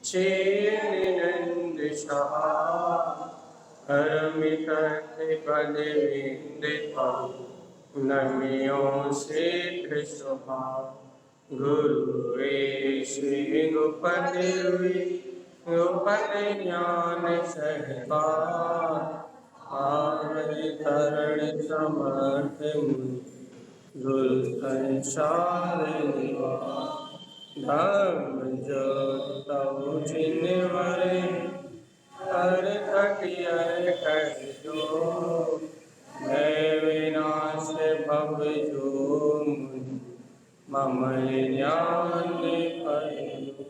चेनिनंदिशः हरमितत्पदविन्दितं नम्यो श्रीकृष्णः गुरुवे श्रीगुपतिर्वे गुपतिज्ञानसहिता आवनितरणसमर्थिम् गुरुसंसारिणि धर्म जो तव जिनवरे हर कटियर कटो मैं विनाश भव जो मम ज्ञान पयो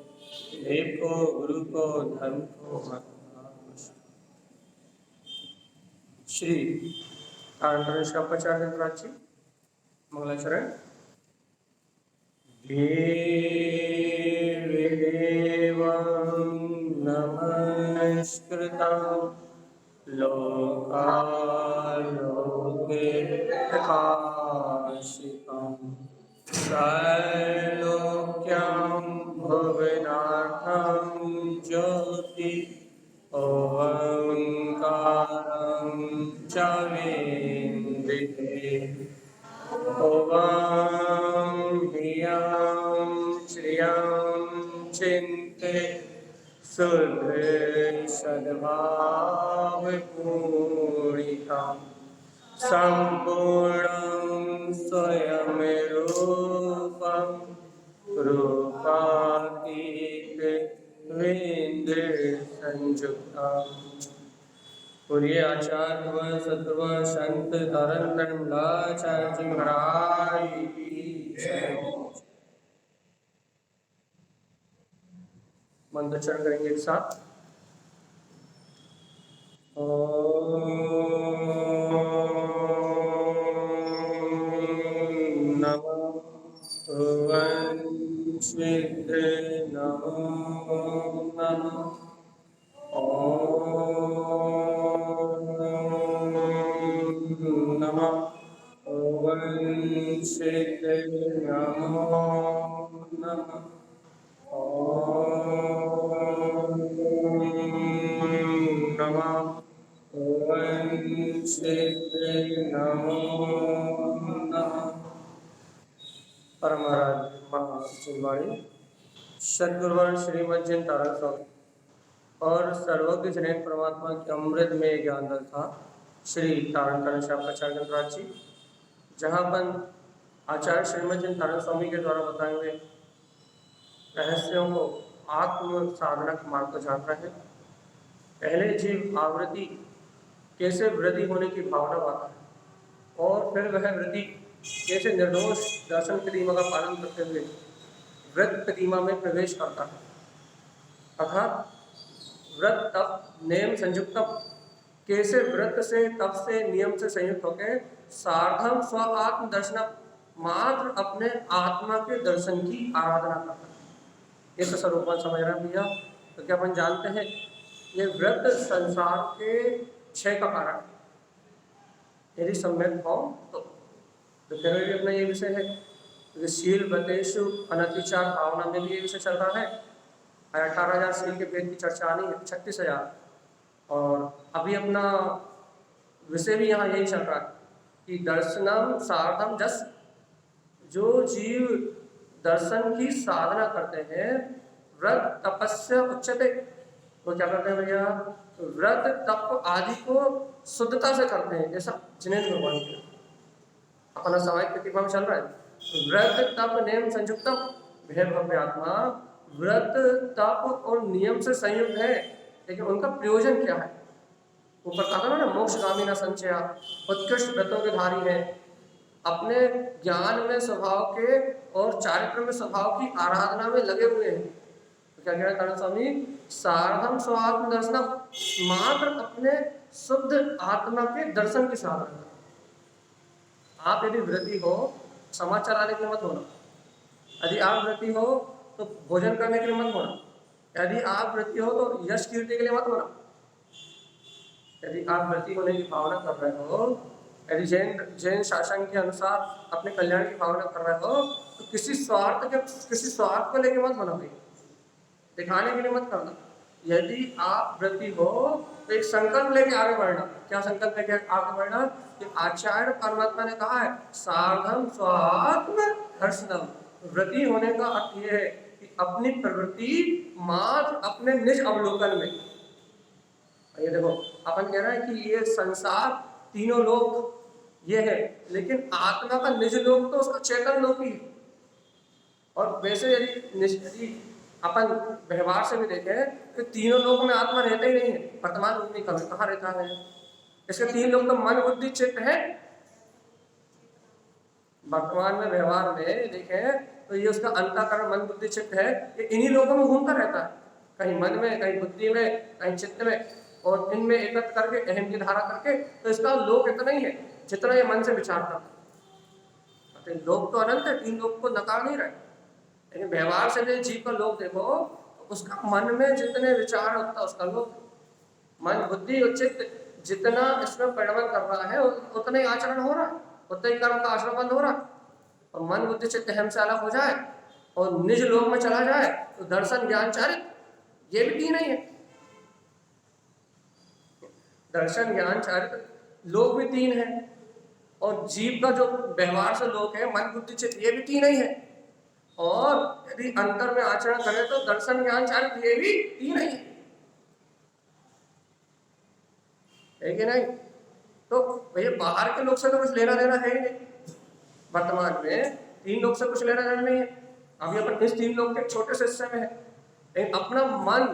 देव को गुरु को धर्म को श्री कारण का प्रचार प्राची मंगलाचरण देवं नमस्कृतं लोकालोके प्रकाशितं त्रैलोक्यं भुवनार्थं ज्योति ओंकारं च वेदिते ओम ह्रियं श्रियं चिन्ते शुद्ध सद्भावपूरितं सम्पूर्णं स्वयं रूपं रूपातीत विन्द्र संयुक्तम् पूर्य आचार्य व सत्व संत धरम धर्मलाचार्य जी महाराज की जय। मंत्रोच्चारण करेंगे एक साथ। ओम नमो भगवते नमो नमः। ओम नमः भगवते नमो नमः। ओम नमः भगवते नमो नमः। परमराज महाचिंवाणी सद्गुरुवर श्रीमद् जैन तारक स्वामी और सर्वज्ञ जैन परमात्मा के अमृत में ज्ञान दल था श्री तारण आचार्य जी, जहाँ पर आचार्य श्रीमद् जैन तारण स्वामी के द्वारा बताए हुए रहस्यों को आत्म साधना के मार्ग को जान रहे हैं। पहले जीव आवृत्ति कैसे वृद्धि होने की भावना पाता है और फिर वह वृद्धि कैसे निर्दोष दर्शन प्रतिमा का पालन करते हुए व्रत प्रतिमा में प्रवेश करता है, अर्थात व्रत तप नियम संयुक्तम कैसे व्रत से तप से नियम से संयुक्त होकर सार्धम स्व आत्म दर्शन मात्र अपने आत्मा के दर्शन की आराधना करता है। ये तो स्वरूप समझ रहे हैं भैया। तो क्या अपन जानते हैं ये व्रत संसार के क्षय का कारण है, यदि सम्यक हो तो फिर भी अपना ये विषय है। शील व्रतेषु अनतिचार भावना में भी ये विषय चल रहा है। 18,000 शील के भेद की चर्चा आनी है, 36,000। और अभी अपना विषय भी यहाँ यही चल रहा है कि दर्शनम साधम जस, जो जीव दर्शन की साधना करते हैं व्रत तपस्या उच्चते, वो क्या करते हैं भैया, व्रत तप आदि को शुद्धता से करते हैं। जैसा जिनेन्द्र भगवान के अपना सामायिक प्रतिभा में चल रहा है, व्रत तप नियम संयुक्तम भय भव्य आत्मा। व्रत तप और नियम से संयुक्त है, लेकिन उनका प्रयोजन क्या है? ऊपर कहा ना, मोक्षगामी न संचया, उत्कृष्ट व्रतों के धारी है, अपने ज्ञान में स्वभाव के और चारित्र में स्वभाव की आराधना में लगे हुए हैं। तो क्या कह रहे हैं स्वामी, सार्धम स्वात्म दर्शनम, मात्र अपने शुद्ध आत्मा के दर्शन की साधना। आप यदि व्रती हो समाचार आने के लिए मत होना, यदि आप व्रती हो तो भोजन करने के लिए मत होना, यदि आप व्रती हो तो यश कीर्ति के लिए मत होना। यदि आप व्रती होने की भावना कर रहे हो, यदि जैन शासन के अनुसार अपने कल्याण की भावना कर रहे हो, तो किसी स्वार्थ को लेकर मत होना भाई। दिखाने के लिए मत करना। यदि आप व्रती हो तो एक संकल्प लेके आगे बढ़ना। क्या संकल्प लेके आगे बढ़ना? कि आचार्य परमात्मा ने कहा है सार्धम स्वात्म दर्शनम। व्रती होने का अर्थ यह है कि अपनी प्रवृत्ति मात्र अपने निज अवलोकन में। ये देखो अपन कह रहे हैं कि ये संसार तीनों लोक ये है, लेकिन आत्मा का निज लोक तो उसका चेतन लोक ही है। और वैसे यदि अपन व्यवहार से भी देखें तो तीनों लोक में आत्मा रहता ही नहीं है। वर्तमान रूप में कहाँ रहता है? इसके तीन लोग तो मन बुद्धि चित्त है। वर्तमान में व्यवहार में देखें तो ये उसका अंतःकरण मन बुद्धि चित्त है, ये इन्हीं लोगों में घूमता रहता है, कहीं मन में, कहीं बुद्धि में, कहीं चित्त में, और इनमें एकत्र करके अहम की धारा करके। तो इसका लोक इतना ही है जितना ये मन से विचार करता है। लोक तो अनंत है, तीन लोग को नकार नहीं रहे, लेकिन व्यवहार से भी जीव का लोक देखो तो उसका मन में जितने विचार होता है उसका लोक। मन बुद्धि और चित्त जितना इसमें परिणमन कर रहा है उतना ही आचरण हो रहा है, उतना ही कर्म का आचरण बंद हो रहा है। और मन बुद्धि चित्त अहम से अलग हो जाए और निज लोक में चला जाए तो दर्शन ज्ञान चारित्र ये भी तीन ही है। दर्शन ज्ञान चारित्र लोक भी तीन है, और जीव का जो व्यवहार से लोक है मन बुद्धि चित्त ये भी तीन ही है। और यदि अंतर में आचरण करें तो दर्शन ज्ञान चारित्र ये भी तीन ही है कि नहीं? तो भैया बाहर के लोग से तो कुछ लेना देना है ही नहीं। वर्तमान में तीन लोग से कुछ लेना देना नहीं है। अभी अपन इस तीन लोग के छोटे से हिस्से में है, लेकिन अपना मन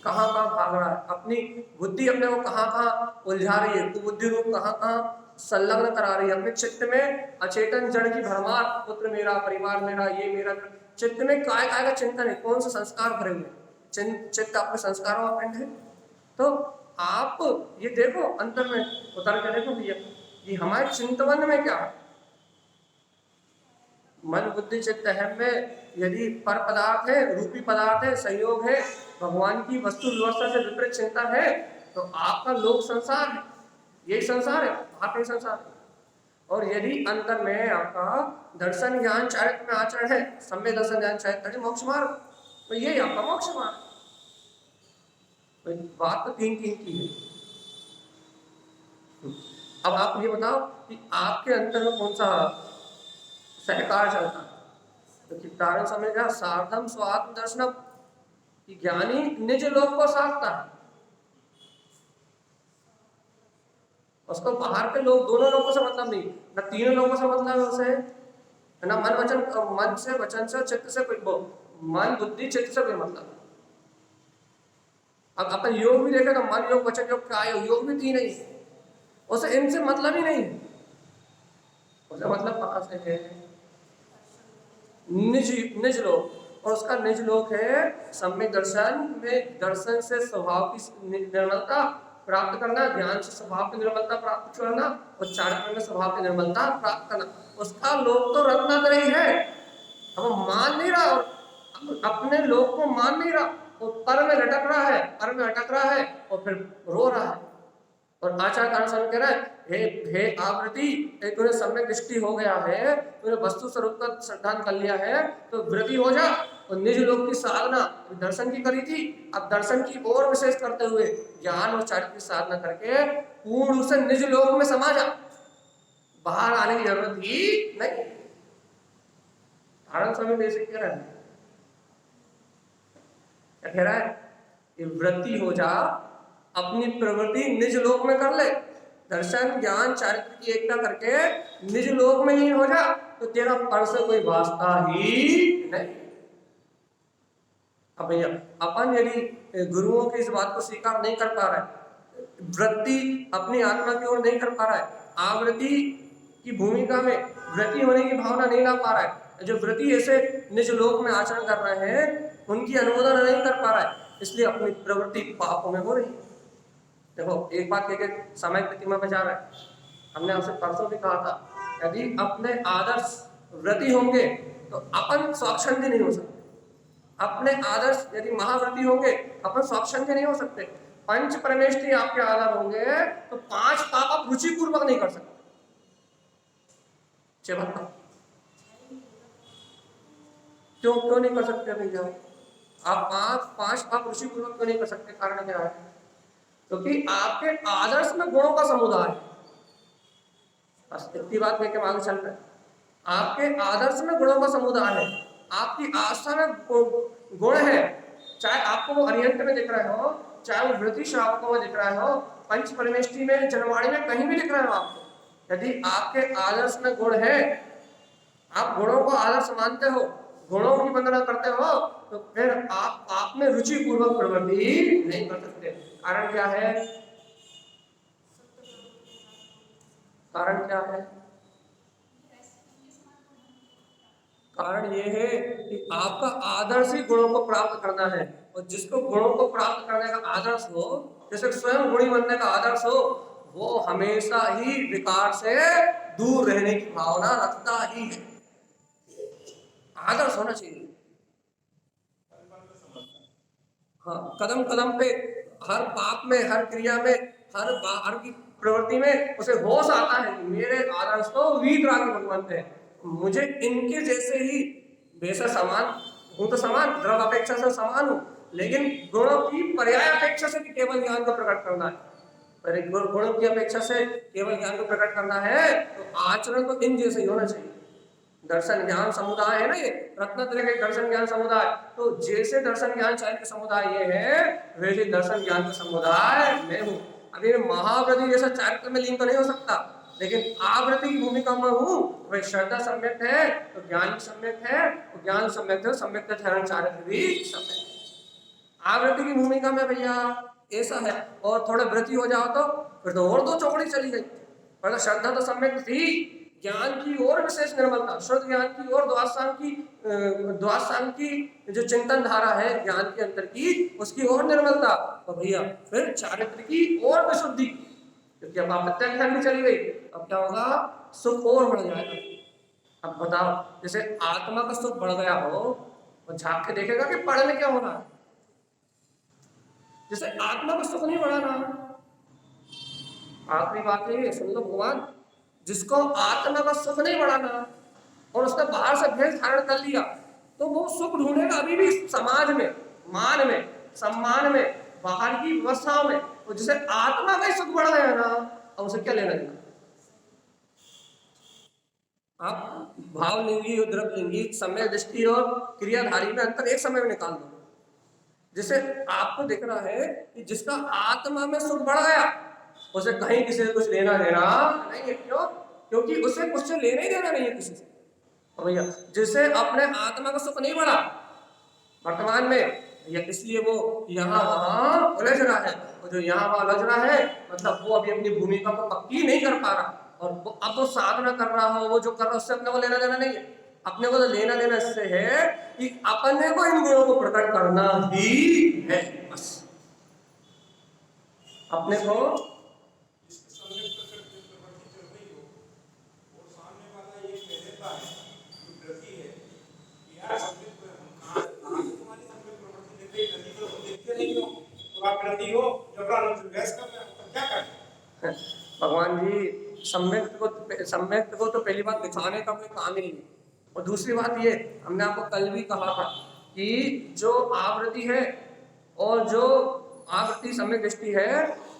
कहाँ कहाँ भाग रहा है, अपनी बुद्धि अपने को कहाँ कहाँ उलझा रही है, कुबुद्धि रूप कहाँ कहाँ संलग्न करा रही है। अपने चित्त में अचेतन जड़ की भरमार, पुत्र मेरा, परिवार मेरा, ये मेरा, चित्त में काय काय का चिंतन है, कौन सा संस्कार भरे हुए। चित्त अपने संस्कारों का पिंड है। तो आप ये देखो अंतर में उतर के देखो भैया कि हमारे चिंतवन में क्या है। मन बुद्धि चित्त अहम में यदि पर पदार्थ है, रूपी पदार्थ है, संयोग है, भगवान की वस्तु व्यवस्था से विपरीत चिंतन है, तो आपका लोक संसार है, यही संसार है, आपका संसार है। और यदि अंतर में आपका दर्शन ज्ञान चारित्र में आचरण है, सम्यक दर्शन ज्ञान चारित्र मोक्ष मार्ग, तो यही आपका मोक्ष मार्ग। तो बात तो तीन तीन की है। अब आप ये बताओ कि आपके अंतर में कौन सा सहकार चलता है? तो कितारण समय का सार्धम स्वात्म दर्शनम कि ज्ञानी निज लोक को साधता है, उसको बाहर के लोग दोनों लोगों से मतलब नहीं, ना तीनों लोगों से मतलब है उसे, ना मन वचन, मन से, वचन से, चित्त से, कोई मन बुद्धि चित्त से कोई मतलब। अब अपन योग भी देखे तो मन योग वचन योग क्या योग भी तीन ही, उसे इनसे मतलब ही नहीं। उसे मतलब कहाँ से है? निज निज लोक, और उसका निज लोक है सम्यक दर्शन में, दर्शन से स्वभाव की निर्मलता प्राप्त करना, ज्ञान से स्वभाव की निर्मलता प्राप्त करना, और चारित्र में स्वभाव की निर्मलता प्राप्त करना। उसका लोक तो रत्नात्रयी है, अब मान नहीं रहा, और अपने लोक को मान नहीं रहा, वो पर में लटक रहा है, पर में अटक रहा है और फिर रो रहा है। और आचार्य कारण स्वामी कह रहा है हे आवृत्ति, तूने सम्यक दृष्टि हो गया है, तूने वस्तु स्वरूप का सिद्धांत कर लिया है, तो वृत्ति हो जा और निज लोक की साधना दर्शन की करी थी, अब दर्शन की और विशेष करते हुए ज्ञान और चारित्र की साधना करके पूर्ण रूप से निज लोक में समा जा, बाहर आने की जरूरत ही नहीं। कारण स्वामी बेसिक कह रहा है, क्या कह रहा है? वृत्ति हो जा, अपनी प्रवृत्ति निज लोक में कर ले, दर्शन ज्ञान चारित्र की एकता करके निज लोक में ही हो जा, तो तेरा पर से कोई वास्ता ही नहीं। अब भैया अपन यदि गुरुओं की इस बात को स्वीकार नहीं कर पा रहा है, वृत्ति अपनी आत्मा की ओर नहीं कर पा रहा है, आवृत्ति की भूमिका में वृत्ति होने की भावना नहीं ला पा रहा है, जो वृत्ति ऐसे निज लोक में आचरण कर रहे हैं उनकी अनुमोदन नहीं कर पा रहा है, इसलिए अपनी प्रवृत्ति पापों में हो रही। देखो एक बात कह के समय प्रतिमा पे जा रहा है, हमने आपसे परसों भी कहा था, यदि अपने आदर्श व्रती होंगे तो अपन स्वाक्षंदी नहीं हो सकते। अपने आदर्श यदि महाव्रती होंगे अपन स्वाक्षंदी नहीं हो सकते। पंच परमेष्ठी आपके आधार होंगे तो पांच पाप आप रुचि पूर्वक नहीं कर सकते। क्यों क्यों नहीं कर सकते भैया? आप पांच पाप रुचि पूर्वक क्यों नहीं कर सकते? कारण क्या है? क्योंकि आपके आदर्श में गुणों का समुदाय है। बस इतनी बात लेके आगे चल रहे हैं। आपके आदर्श में गुणों का समुदाय है, आपकी आस्था में गुण है, चाहे आपको वो अरिहंत में दिख रहे हो, चाहे वो वृत्ति श्रावकों में दिख रहे हो, पंच परमेष्टि में, जनवाणी में, कहीं भी दिख रहे हो आपको। यदि आपके आदर्श में गुण है, आप गुणों को आदर्श मानते हो, गुणों की वंदना करते हो, तो फिर आप में रुचि पूर्वक प्रवृत्ति नहीं कर सकते। कारण क्या है? कारण क्या है? कारण ये है कि आपका आदर्श ही गुणों को प्राप्त करना है, और जिसको गुणों को प्राप्त करने का आदर्श हो, जैसे स्वयं गुणी बनने का आदर्श हो, वो हमेशा ही विकार से दूर रहने की भावना रखता ही है। आदर्श होना चाहिए। हाँ, कदम कदम पे, हर पाप में, हर क्रिया में, हर की प्रवृत्ति में उसे होश आता है कि मेरे आदर्श तो वीतरागी भगवंत है, मुझे इनके जैसे ही, बेशक समान हूं तो समान, द्रव अपेक्षा से समान हूं, लेकिन गुणों की पर्याय अपेक्षा से केवल ज्ञान को प्रकट करना है। पर गुणों की अपेक्षा से केवल ज्ञान को प्रकट करना है तो आचरण तो इन जैसे ही होना चाहिए। दर्शन ज्ञान समुदाय है ना, ये रत्नत्रय के दर्शन ज्ञान समुदाय, तो जैसे दर्शन ज्ञान चार्य का समुदाय ये है, वैसे दर्शन ज्ञान का समुदाय मैं हूँ। अभी महाव्रती जैसा चारित्र में लीन तो नहीं हो सकता, लेकिन आवृत्ति की भूमिका में हूँ। वही श्रद्धा सम्यक है तो ज्ञान भी सम्यक है, तो ज्ञान सम्यक है, सम्यक ठहरण चारित्र भी सम्यक है। आवृत्ति की भूमिका में भैया ऐसा है, और थोड़ा वृत्ति हो जाओ तो फिर तो और दो चौकड़ी चली गई। पर श्रद्धा तो सम्यक थी, ज्ञान की ओर विशेष निर्मलता, शुद्ध ज्ञान की ओर द्वासांग की जो चिंतन धारा है ज्ञान के अंतर की, उसकी ओर निर्मलता, तो भैया फिर चारित्र की ओर विशुद्धि, क्योंकि अब आप प्रत्यक्ष भी चली गई, अब क्या होगा? सुख और बढ़ जाएगा। अब बताओ, जैसे आत्मा का सुख बढ़ गया हो, और झांक के देखेगा कि पढ़ में क्या हो रहा है। जैसे आत्मा का सुख नहीं बढ़ा रहा। आखिरी बात है, सुन लो भगवान, जिसको आत्मा का सुख नहीं बढ़ाना और उसने बाहर से भेद धारण कर लिया, तो वो सुख ढूंढेगा अभी भी समाज में, मान में, सम्मान में, बाहर की व्यवस्थाओं में। तो जिसे आत्मा का ही सुख बढ़ गया ना, अब उसे क्या लेना देना? आप भावलिंगी और द्रव्यलिंगी, समय दृष्टि और क्रियाधारी में अंतर एक समय में निकाल दो। जैसे आपको दिख रहा है कि जिसका आत्मा में सुख बढ़ गया, उसे कहीं किसी से कुछ लेना देना नहीं है। क्यों? क्योंकि उसे कुछ से लेना ही देना नहीं है किसी से। भैया जिसे अपने आत्मा का सुख नहीं बढ़ा वर्तमान में, या इसलिए वो यहाँ वहां उलझ रहा है, और जो यहाँ वहां उलझ रहा है मतलब वो अभी अपनी भूमिका को पक्की नहीं कर पा रहा, और वो अब वो साधना कर रहा हो, वो जो कर रहा है उससे अपने को लेना देना नहीं है। अपने को तो लेना देना इससे है कि अपने को इन गुणों को प्रकट करना ही है, बस। अपने को भगवान जी सम्यक्त को तो पहली बात दिखाने का कोई काम ही नहीं है, और दूसरी बात ये हमने आपको कल भी कहा था कि जो आवृत्ति है और जो आवृत्ति सम्यक दृष्टि है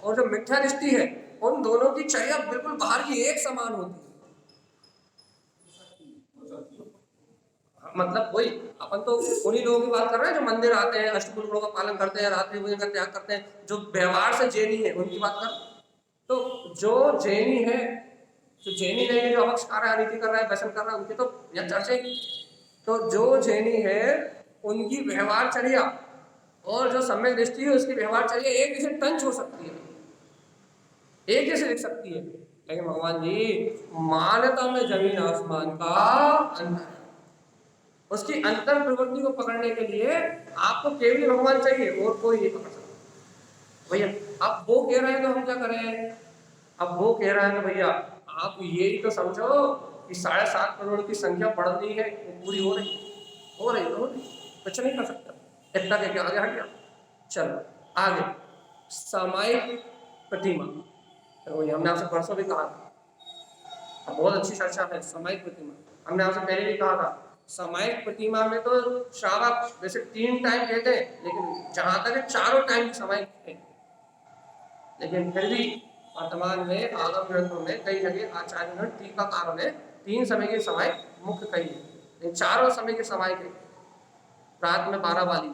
और जो मिथ्या दृष्टि है, उन दोनों की चर्या बिल्कुल बाहर की एक समान होती है। मतलब वही अपन तो उन्हीं लोगों की बात कर रहे हैं जो मंदिर आते हैं, अष्टभुज गुणों का पालन करते हैं, रात्रि भोजन का त्याग करते हैं, जो व्यवहार से जैनी है उनकी बात कर। तो जो जैनी है, जो जैनी नहीं है, जो अवक्ष कर रहा है, अनिति कर रहा है, व्यसन कर रहा है, उनकी तो यहाँ चर्चा ही। तो जो जैनी है उनकी व्यवहार चर्या और जो सम्यक दृष्टि है उसकी व्यवहार चर्या एक जैसे टंच हो सकती है, एक जैसे दिख सकती है, लेकिन भगवान जी मान्यता में जमीन आसमान का अंतर है। उसकी अंतर प्रवृत्ति को पकड़ने के लिए आपको केवल भगवान चाहिए, और कोई नहीं पकड़ सकता। भैया अब वो कह रहे हैं तो हम क्या करें? अब वो कह रहा है ना भैया आप ये ही तो समझो कि 7.5 करोड़ की संख्या बढ़ रही है, वो पूरी हो रही तो हो रही, कुछ नहीं कर सकता। इतना के आगे हट गया। चलो आगे, सामायिक प्रतिमा, तो हमने आपसे परसों भी कहा था, बहुत अच्छी चर्चा है। सामायिक प्रतिमा हमने आपसे पहले भी कहा था सामायिक प्रतिमा में तो श्रावक वैसे 3 टाइम कहते हैं, लेकिन जहां तक है चारों टाइम की सामायिक है। लेकिन फिर भी वर्तमान में आगम ग्रंथों में कई जगह आचार्यों ने टीकाकारों ने 3 समय की सामायिक मुख्य कही है, लेकिन चारों समय की सामायिक है। रात में 12 वाली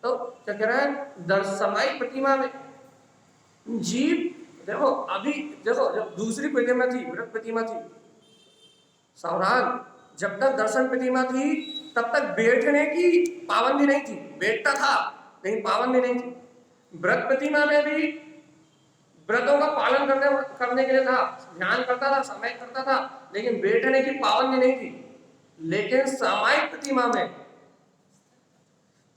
तो क्या कह रहा है, सामायिक प्रतिमा में जीव देखो, अभी देखो जब दूसरी प्रतिमा थी, वृत प्रतिमा थी, सावधान, जब तक दर्शन प्रतिमा थी तब तक बैठने की पाबंदी नहीं थी, बैठता था लेकिन पाबंदी नहीं थी। व्रत प्रतिमा में भी व्रतों का पालन करने के लिए था, ध्यान करता था, समय करता था, लेकिन बैठने की पाबंदी नहीं थी। लेकिन सामायिक प्रतिमा में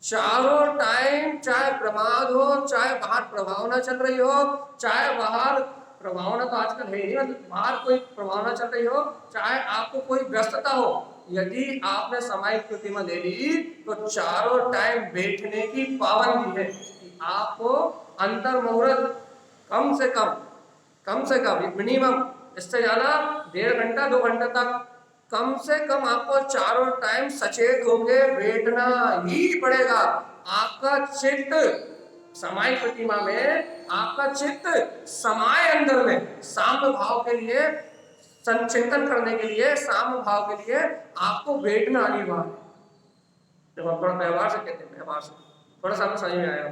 चारों टाइम, चाहे प्रमाद हो, चाहे बाहर प्रभावना चल रही हो, चाहे बाहर प्रभावना तो आजकल है ही नहीं, मतलब बाहर कोई प्रभावना चल रही हो, चाहे आपको कोई व्यस्तता हो, यदि आपने सामायिक प्रतिमा ले ली तो चारों टाइम बैठने की पाबंदी है। आपको अंतर मुहूर्त कम से कम मिनिमम, इससे ज्यादा 1.5 घंटा 2 घंटे तक कम से कम आपको चारों टाइम सचेत होके बैठना ही पड़ेगा। आपका चित्त समाय प्रतिमा में, आपका चित्त समाय अंदर में साम्य भाव के लिए, संचिंतन करने के लिए, साम्य भाव के लिए आपको बैठना अनिवार्य है। जब हम थोड़ा व्यवहार से कहते हैं, व्यवहार से थोड़ा सा समझ में आया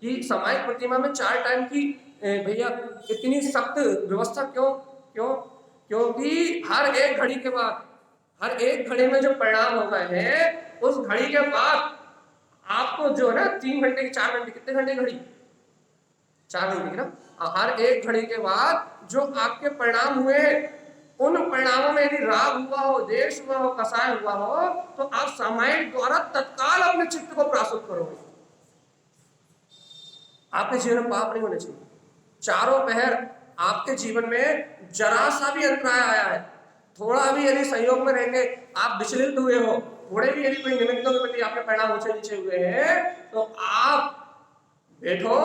कि समाय प्रतिमा में 4 टाइम की भैया इतनी सख्त व्यवस्था क्यों क्यों क्योंकि हर एक घड़ी के बाद, हर एक घड़ी में जो परिणाम होता है, उस घड़ी के बाद आपको जो है ना 3 घंटे की, 4 घंटे, कितने घंटे घड़ी, 4 घंटे की ना, हर एक घड़ी के बाद जो आपके परिणाम हुए, उन परिणामों में यदि राग हुआ हो, देश हुआ हो, कसाय हुआ हो, तो आप सामायिक द्वारा तत्काल अपने चित्त को प्रासुत करोगे। आपके जीवन में पाप नहीं होने चाहिए। चारों पहर आपके जीवन में जरा सा भी अंतराय आया है, थोड़ा भी यदि संयोग में रहकर आप विचलित हुए हो, थोड़े भी यदि कोई निमित्तों के प्रति आपके परिणाम ऊंचे नीचे हुए हैं, तो आप बैठो,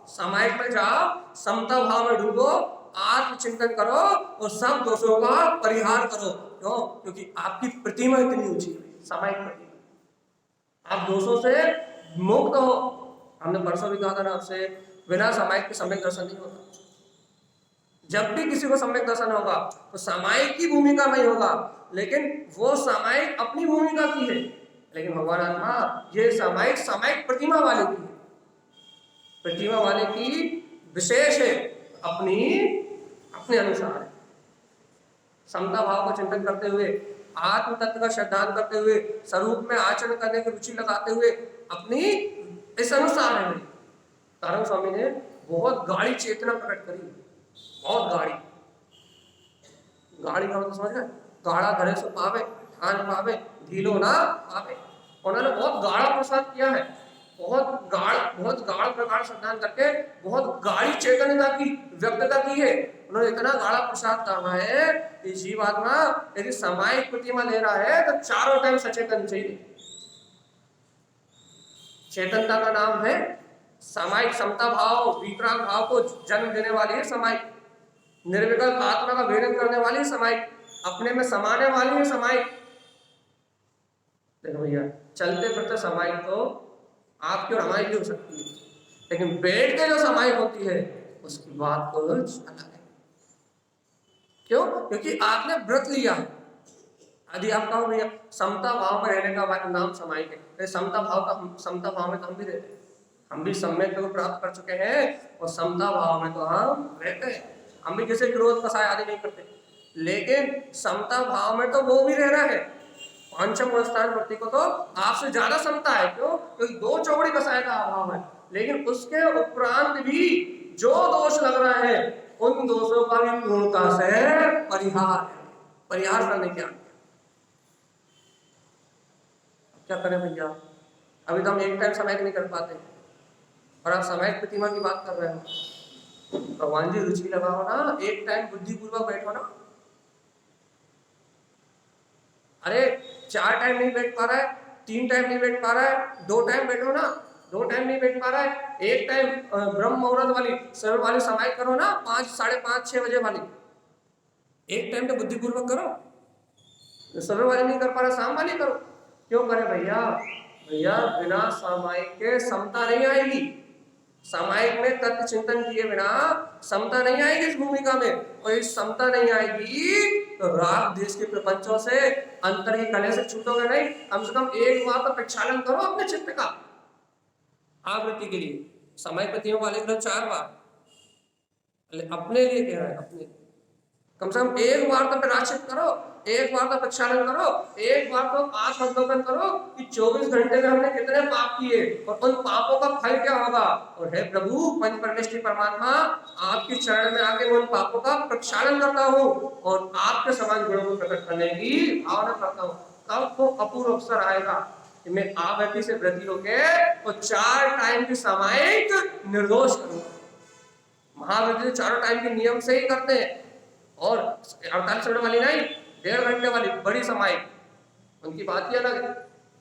सामायिक में जाओ, समता भाव में डूबो, आत्मचिंतन करो और सब दोषों का परिहार करो। क्यों? क्योंकि आपकी प्रतिमा इतनी ऊंची है, सामायिक प्रतिमा, आप दोषों से मुक्त हो। हमने परसों भी कहा था ना आपसे, बिना सामायिक के सम्यक दर्शन नहीं होता। जब भी किसी को सम्यक दर्शन होगा तो सामायिक की भूमिका में होगा, लेकिन वो सामायिक अपनी भूमिका की है, लेकिन भगवान आत्मा ये सामायिक सामायिक प्रतिमा वाले की है, प्रतिमा वाले की विशेष है, अपनी अपने अनुसार है। समता भाव का चिंतन करते हुए, आत्म तत्व का श्रद्धान करते हुए, स्वरूप में आचरण करने की रुचि लगाते हुए, अपनी इस अनुसार है। तारक स्वामी ने बहुत गाढ़ी चेतना प्रकट करी, बहुत गाढ़ी, गाढ़ी का मतलब समझ गए, गाढ़ा घरे से पावे, ठान पावे, ढीलो ना पावे। उन्होंने बहुत गाढ़ा प्रसाद किया है, बहुत गाढ़ प्रकार श्रद्धान करके बहुत गाढ़ी चेतनता की व्यक्तता की है। उन्होंने इतना गाढ़ा प्रसाद कहा है कि जीवात्मा यदि सामायिक प्रतिमा ले रहा है तो चारों टाइम सचेतन चाहिए। चेतनता का नाम है सामायिक, समता भाव, वितराग भाव को जन्म देने वाली है सामायिक, निर्विकल्प आत्मा का भेदन करने वाली है सामायिक, अपने में समाने वाली है सामायिक। देखो भैया, चलते फिरते सामायिक तो आपकी और हमारी भी हो सकती है, लेकिन बैठ के जो सामायिक होती है उसकी बात कुछ अलग है। क्यों? क्योंकि आपने व्रत लिया है। यदि आप कहो भैया समता भाव में रहने का नाम सामायिक है, समता भाव में तो हम भी रहते हैं, हम भी सम्यक को प्राप्त कर चुके हैं और समता भाव में तो हम रहते हैं, हम भी किसी क्रोध कसाय आदि नहीं करते, लेकिन समता भाव में तो वो भी रह रहा है। पंचम स्थान व्यक्ति को तो आपसे ज्यादा समता है। क्यों? क्योंकि 2 चौड़ी कसाय का अभाव है, लेकिन उसके उपरांत भी जो दोष लग रहा है उन दोषों का भी पूर्णता से परिहार करने की आज्ञा। क्या करें भैया, अभी तो हम एक टाइम समय नहीं कर पाते और आप समय प्रतिमा की बात कर रहे हो। भगवान जी रुचि लगाओ ना, एक टाइम बुद्धिपूर्वक बैठो ना। अरे 4 टाइम नहीं बैठ पा रहा है, 3 टाइम नहीं बैठ पा रहा है, 2 टाइम बैठो ना। 2 टाइम नहीं बैठ पा रहा है, एक टाइम ब्रह्म मुहूर्त वाली सर्व वाली समाय करो ना, 5, 5:30, 6 बजे वाली, एक टाइम तो बुद्धिपूर्वक करो। सर्व वाली नहीं कर पा रहा, शाम वाली करो। क्यों करें भैया? भैया बिना सामायिक के समता नहीं आएगी। सामायिक में तत्व चिंतन किए बिना समता नहीं आएगी इस भूमिका में, और इस समता नहीं आएगी तो राग देश के प्रपंचों से, अंतर की कलह से छूटोगे नहीं। कम से कम एक बार तो प्रक्षालन करो अपने चित्त का आवृत्ति के लिए। समय प्रतियों वाले ग्रह 4 बार अपने लिए कह रहे हैं, अपने कम से कम एक बार तो प्रराचित करो, एक बार तो प्रक्षालन करो, एक बार तो आत्मअवलोकन करो कि 24 घंटे में हमने कितने पाप किए और उन पापों का फल क्या होगा। और हे प्रभु पंच परमेष्ठी परमात्मा, आपके चरण में आके मैं उन पापों का प्रक्षालन करता हूँ और आपके समान गुणों को प्रकट करने की भावना करता हूँ। तब वो अपूर्व अवसर आएगा कि मैं आवृत्ति से वृद्धि होके और 4 टाइम की सामायिक निर्दोष करूंगा। महावृत्ति 4 टाइम के नियम से ही करते हैं, और 48 मिनट वाली नहीं, 1.5 घंटे वाली बड़ी समाई, उनकी बात ही अलग है।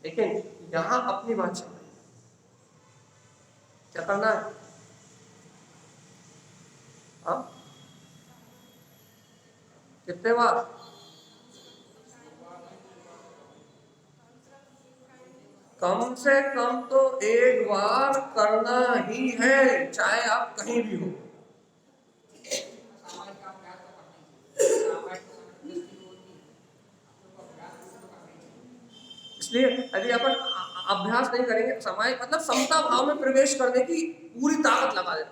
लेकिन यहां अपनी बात चल रही है, क्या करना है? हाँ, कितने बार? कम से कम तो एक बार करना ही है, चाहे आप कहीं भी हो। इसलिए यदि अपन अभ्यास नहीं करेंगे, समय मतलब समता भाव में प्रवेश करने की पूरी ताकत लगा देना।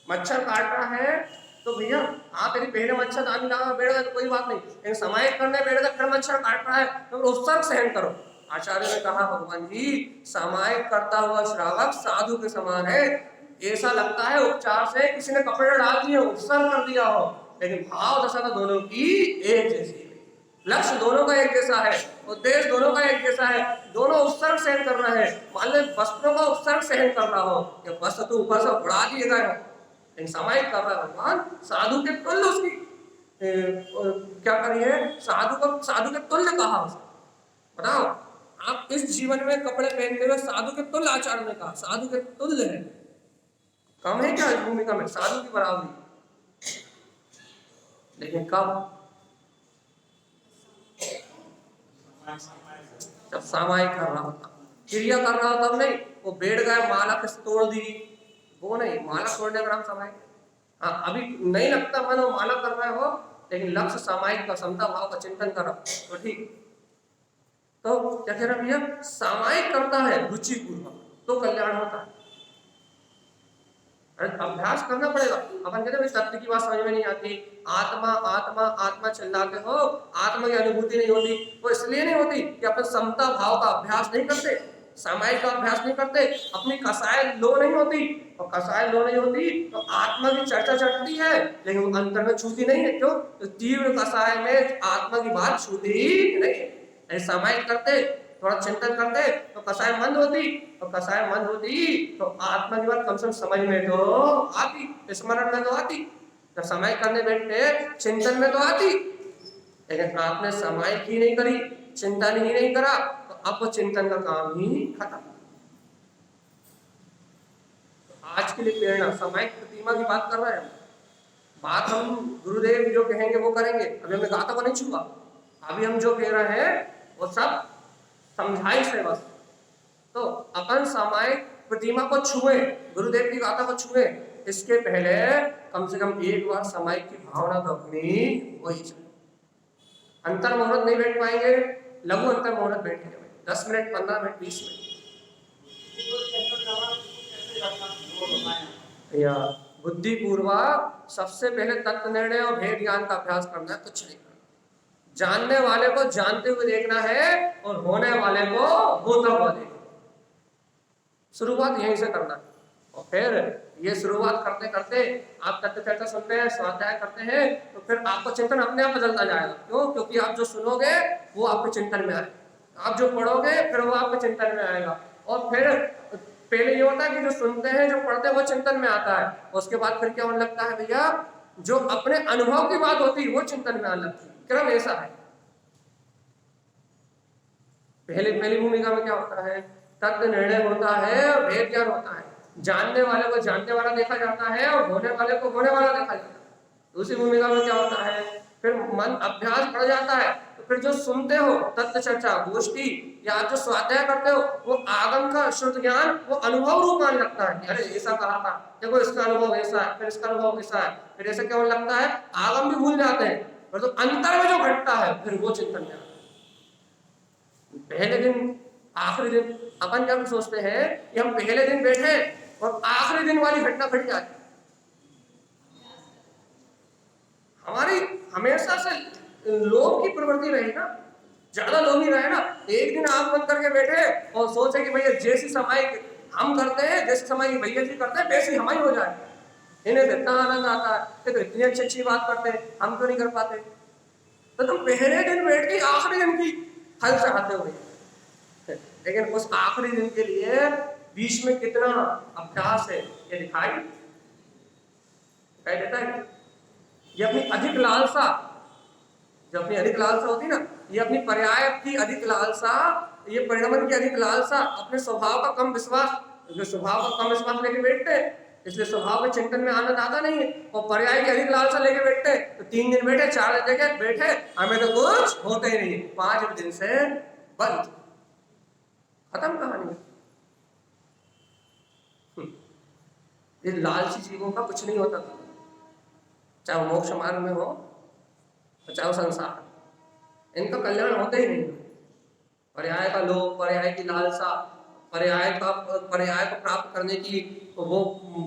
मच्छर काट रहा है तो भैया आप यदि पहले मच्छर दानी लगा बैठ गए तो कोई बात नहीं, लेकिन समय करने बैठ गए फिर मच्छर काट रहा है तो उत्सर्ग सहन करो। आचार्य ने कहा भगवान जी सामायिक करता हुआ श्रावक साधु के समान है। ऐसा लगता है उपचार से किसी ने कपड़े डाल दिए, उत्सर्ग कर दिया हो, लेकिन भाव दशा तो दोनों की एक जैसी है। लक्ष्य दोनों का एक जैसा है, उद्देश्य दोनों का एक जैसा है, दोनों उत्सर्ग सहन कर रहे हैं। मान लो वस्त्रों का उत्सर्ग सहन कर रहा हो, या वस्त्र तो ऊपर से उड़ा दिए गए हो, लेकिन सामायिक कर रहा है भगवान साधु के तुल्य उसकी क्या करिए, साधु के तुल्य कहा उसको। बताओ आप इस जीवन में कपड़े पहनते हुए साधु के तुल्य, आचार्य ने कहा साधु के तुल्य है। कम है क्या इस भूमिका में? साधु की बराबरी। लेकिन कब? जब सामायिक कर रहा होता, क्रिया कर रहा होता, तब नहीं। वो बैठ गया माला किस तोड़ दी, वो नहीं, माला तोड़ने का नाम सामायिक। हाँ अभी नहीं लगता मन वो माला कर रहे हो, लेकिन लक्ष्य सामायिक का, समता भाव का चिंतन करो तो ठीक। तो क्या कह रहा भैया, सामायिक करता है रुचि पूर्वक तो कल्याण होता है। अभ्यास करना पड़ेगा। अपन कहते हैं तत्व की बात समझ में नहीं आती, आत्मा आत्मा आत्मा चिल्लाते हो, आत्मा की अनुभूति नहीं होती। वो इसलिए नहीं होती कि अपन समता भाव का अभ्यास नहीं करते, सामायिक का अभ्यास नहीं करते, अपनी कसाय लो नहीं होती। और कसाय लो नहीं होती तो आत्मा की चर्चा चढ़ती है, लेकिन वो अंतर में छूती नहीं है। क्यों? तो तीव्र कसाय में आत्मा की बात छूती नहीं। सामायिक करते, थोड़ा चिंतन करते तो कसाय मंद होती, और कसाय मंद होती तो आत्मा की बात कम से कम समझ में तो आती, स्मरण में तो आती। जब समय करने बैठे चिंतन में तो आती, लेकिन आपने समय ही नहीं करी, चिंतन ही नहीं करा, तो आपको चिंतन का काम ही खत्म। आज के लिए प्रेरणा समय प्रतिमा की बात कर रहे हैं। बात हम गुरुदेव जो कहेंगे वो करेंगे। अभी हमें गाता को नहीं छुआ, अभी हम जो कह रहे हैं वो सब समझाई से बस। तो अपन सामायिक प्रतिमा को छुए, गुरुदेव की गाथा को छुए, इसके पहले कम से कम एक बार सामायिक की भावना तो अपनी वही चाहिए। अंतर मुहूर्त नहीं बैठ पाएंगे, लघु अंतर मुहूर्त बैठेंगे 10 मिनट 15 मिनट 20 मिनट। या बुद्धि पूर्वक सबसे पहले तत्व निर्णय और भेद ज्ञान का अभ्यास करना है, कुछ नहीं करना। जानने वाले को जानते हुए देखना है और होने वाले को होता हुआ देखना। शुरुआत यहीं से करना है, और फिर ये शुरुआत करते करते आप तत्व चर्चा सुनते हैं, स्वाध्याय करते हैं, तो फिर आपका चिंतन अपने आप बदलता जाएगा। क्यों? क्योंकि आप जो सुनोगे वो आपके चिंतन में आएगा, आप जो पढ़ोगे फिर वो आपके चिंतन में आएगा। और फिर पहले ये होता है कि जो सुनते हैं, जो पढ़ते हैं वो चिंतन में आता है, उसके बाद फिर क्या होने लगता है भैया, जो अपने अनुभव की बात होती है वो चिंतन में आने लगती है। क्रम ऐसा है। पहली भूमिका में क्या होता है, तत्व निर्णय होता है और भेद ज्ञान होता है। जानने वाले को जानने वाला देखा जाता है और होने वाले को होने वाला देखा जाता है। दूसरी भूमिका में क्या होता है, फिर मन अभ्यास बढ़ जाता है, तो फिर जो सुनते हो तत्व चर्चा गोष्ठी या जो स्वाध्याय करते हो, वो आगम का शुद्ध ज्ञान वो अनुभव रूप मानने लगता है कि अरे ऐसा कहा था, देखो इसका अनुभव ऐसा है, फिर इसका अनुभव ऐसा है, फिर ऐसा क्या लगता है, आगम भी भूल जाते हैं, और तो अंतर में जो घटता है फिर वो चिंतन में आता है। पहले दिन आखिरी दिन अपन जब सोचते हैं कि हम पहले दिन बैठे और आखिरी दिन वाली घटना घट जाए, हमारी हमेशा से लोभ की प्रवृत्ति रही ना, ज्यादा लोभी रहे ना, एक दिन आंख बंद करके बैठे और सोचे कि भैया जैसी समाई हम करते हैं, जैसी समाई भैया जी करते हैं वैसी हमारी हो जाए, इन्हें तो इतना आनंद आता है, तो इतनी अच्छी अच्छी बात करते हैं, हम क्यों नहीं कर पाते। तो तुम पहले दिन बैठ के आखिरी दिन की फल चाहते हो, लेकिन उस आखिरी दिन के लिए बीच में कितना अभ्यास है ये दिखाई देता है। ये अपनी अधिक लालसा, जो अपनी अधिक लालसा होती ना, ये अपनी पर्याय की अधिक लालसा, ये परिणमन की अधिक लालसा, अपने स्वभाव का कम विश्वास, जो स्वभाव का कम विश्वास लेके बैठते हैं इसलिए स्वभाव के चिंतन में आनंद आता नहीं है, और पर्याय की अधिक लालसा लेके बैठते हैं तो 3 दिन बैठे 4 दिन देखे बैठे हमें तो कुछ होता ही नहीं, 5 दिन से बंद, खत्म कहानी। ये लालची जीवों का कुछ नहीं होता, चाहे वो मोक्ष मार्ग में हो चाहे वो संसार, इनका कल्याण होता ही नहीं। पर्याय का लोभ, पर्याय की लालसा, पर्याय को प्राप्त करने की वो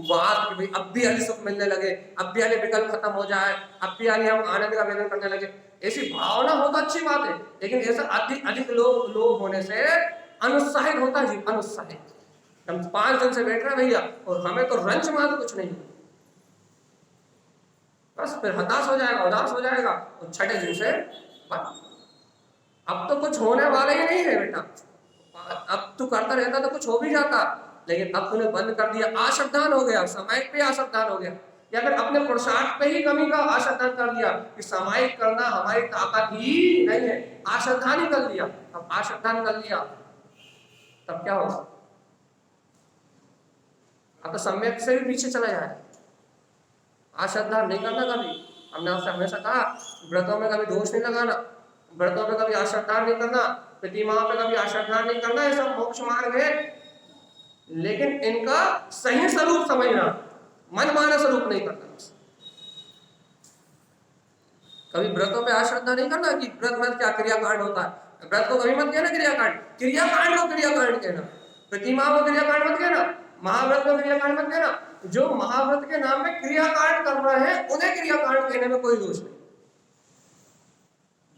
बात कि अब भी अली सुख मिलने लगे, अब भी अली विकल्प खत्म हो जाए, अब भी अली हम आनंद का वेदन करने लगे, ऐसी भावना हो तो अच्छी बात है, लेकिन ऐसा अधिक लोभ होने से अनुत्साहित होता है जी, अनुत्साहित। हम 5 दिन से बैठ रहे भैया और हमें तो रंच मार कुछ नहीं, बस फिर हताश हो जाएगा, उदास हो जाएगा, और 6ठे दिन से अब तो कुछ होने वाला ही नहीं है बेटा, अब तू करता रहता तो कुछ हो भी जाता, लेकिन अब तूने बंद कर दिया, आश्रद्धान हो गया, सामायिक पे आश्रद्धान हो गया, या फिर अपने पुरुषार्थ पे ही कमी का आश्रद्धान कर दिया कि सामायिक करना हमारी ताकत ही नहीं है, आश्रद्धान ही कर दिया। अब आश्रद्धान कर लिया तब क्या होगा, अब तो सम्यक से भी पीछे चला जाए। आश्रद्धा नहीं करना कभी, हमने आपसे हमेशा कहा व्रतों में कभी दोष नहीं लगाना, व्रतों में कभी आश्रद्धा नहीं करना, प्रतिमाओं पे कभी आश्रद्धा नहीं करना, ये सब मोक्ष मार्ग है, लेकिन इनका सही स्वरूप समझना, मनमाना स्वरूप नहीं करना। कभी व्रतों पे आश्रद्धा नहीं करना कि व्रत में क्या क्रियाकांड होता है, व्रत को कभी मत कहना क्रियाकांड, क्रियाकांड को क्रियाकांड कहना, प्रतिमा को क्रियाकांड मत कहना, महाव्रत को क्रियाकांड मत कहना। जो महाव्रत के नाम में क्रियाकांड कर रहे हैं उन्हें क्रियाकांड कहने में कोई दोष नहीं,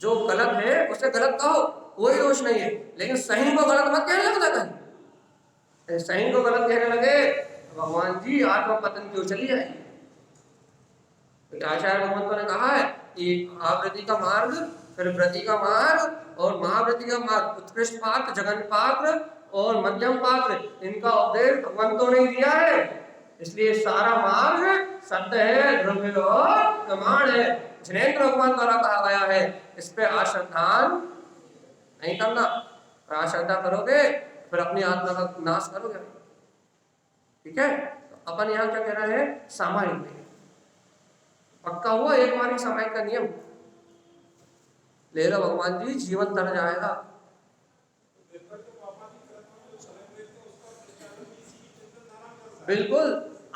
जो गलत है उसे गलत कहो, कोई दोष नहीं है, लेकिन सही को गलत मत कहने लगता कहीं, सही को गलत कहने लगे भगवान जी आत्मा पतन क्यों चली जाएगी। तो आचार्य भगवंतों ने कहा है कि आवृत्ति का मार्ग, फिर व्रति का मार्ग और महाव्रति का मार्ग, उत्कृष्ट पात्र, जघन्य पात्र और मध्यम पात्र, इनका उपदेश भगवंतों ने दिया है, इसलिए सारा मार्ग सत्य है, ध्रुव और प्रमाण है, जिनेन्द्र भगवान द्वारा कहा गया है, इस पे आश्रद्धान नहीं करना, आश्रद्धा करोगे फिर अपनी आत्मा का नाश करोगे। ठीक है, तो अपन यहाँ क्या कह रहे हैं, सामायिक पक्का हुआ, एक बार ही सामायिक का नियम ले लो भगवान जी, जीवन तर जाएगा। बिल्कुल,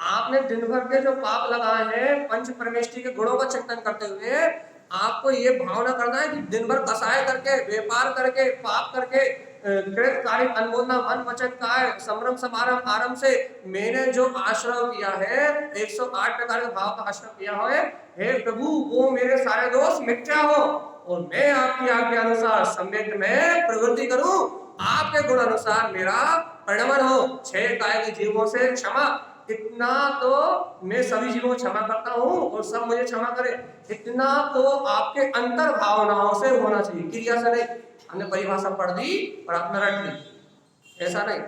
आपने दिन भर के जो पाप लगाए हैं पंच परमेष्टि के गुणों का चिंतन करते हुए आपको ये भावना करना है कि दिन भर कसाय करके, व्यापार करके, पाप करके, कार्य अनमोलना मन वचन काय संभ्रम समारंभ आरंभ से मैंने जो आश्रय किया है, 108 प्रकार के भाव का आश्रय किया है, हे प्रभु वो मेरे सारे दोष मिथ्या हो और मैं आपकी आज्ञा अनुसार सम्यक में प्रवृत्ति करूं, आपके गुण अनुसार मेरा परिणमन हो, 6 काय के जीवों से क्षमा, इतना तो मैं सभी जीवों को क्षमा करता हूँ और सब मुझे क्षमा करे, इतना तो आपके अंतर भावनाओं से होना चाहिए, क्रिया से नहीं। हमने परिभाषा पढ़ दी और आपने रट ली, ऐसा नहीं,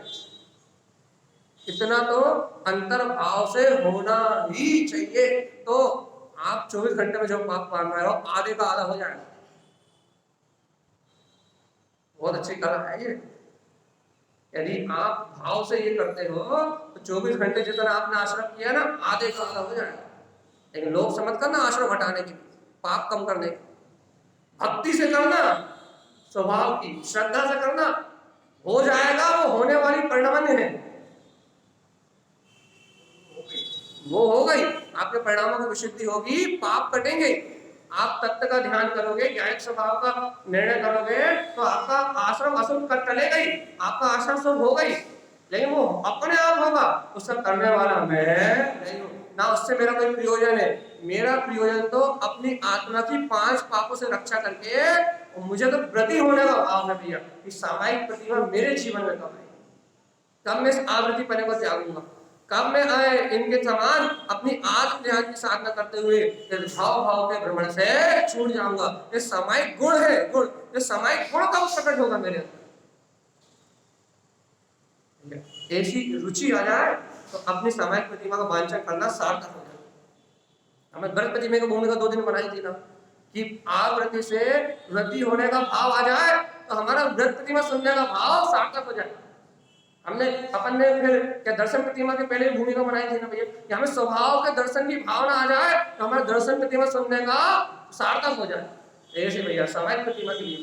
इतना तो अंतर भाव से होना ही चाहिए, तो आप 24 घंटे में जो पाप मान रहे हो आधे का आधा हो जाएगा। बहुत अच्छी कला है ये, यदि आप भाव से ये करते हो तो 24 घंटे जितना आपने आश्रम किया ना आधे का आधा हो जाएगा। लेकिन लोग समझ कर ना आश्रम हटाने के, पाप कम करने के, भक्ति से करना, स्वभाव की श्रद्धा से करना, हो जाएगा। वो होने वाली परिणाम है, वो हो गई, आपके परिणामों की विशुद्धि होगी, पाप कटेंगे। आप तत्व का ध्यान करोगे, ज्ञानिक स्वभाव का निर्णय करोगे, तो आपका आश्रम अशुभ कर टलेगा ही, आपका आश्रम शुभ होगा ही, लेकिन वो अपने आप होगा, उसका करने वाला मैं नहीं हूँ, ना उससे मेरा कोई प्रयोजन है। मेरा प्रयोजन तो अपनी आत्मा की 5 पापों से रक्षा करके, और मुझे तो व्रती होने का भाव है भैया, कि सामायिक प्रतिभा मेरे जीवन में कब आएगी, कब मैं इस आवृत्ति पने को त्यागूंगा, कब मैं आए इनके समान अपनी आत्म ध्यान की साधना करते हुए भाव भाव के भ्रमण से छूट जाऊंगा। ये सामायिक गुण है, गुण, ये सामायिक गुण कब प्रकट होगा मेरे अंदर? ऐसी रुचि आ जाए तो अपनी सामायिक प्रतिमा का वांछन करना सार्थक हो जाए। हमें व्रत प्रतिमा की भूमिका 2 दिन बनाई थी ना, कि आवृत्ति से व्रती होने का भाव आ जाए तो हमारा व्रत प्रतिमा सुनने का भाव सार्थक हो जाए। हमने अपन ने फिर क्या दर्शन प्रतिमा के पहले भूमिका बनाई थी ना भैया, कि हमें स्वभाव के दर्शन की भावना आ जाए तो हमारा दर्शन प्रतिमा सुनने का सार्थक हो जाए। ऐसे भैया सामायिक प्रतिमा के लिए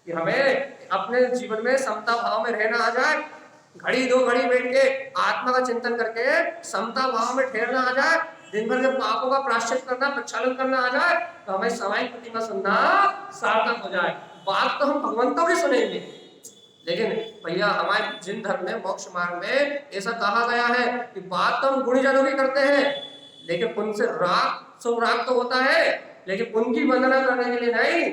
कि हमें अपने जीवन में समता भाव में रहना आ जाए, घड़ी 2 घड़ी बैठ के आत्मा का चिंतन करके समता भाव में ठहरना आ जाए, दिन भर के पापों का प्रायश्चित करना, प्रक्षालन करना आ जाए, तो हमें सामायिक प्रतिमा सुनना सार्थक हो जाए। बात तो हम भगवंतों की सुनेंगे, लेकिन भैया हमारे जिन धर्म में, मोक्ष मार्ग में ऐसा कहा गया है कि बात तो हम गुणीजनों की करते हैं, लेकिन उनसे राग, शुभ राग तो होता है, लेकिन उनकी वंदना करने के लिए नहीं,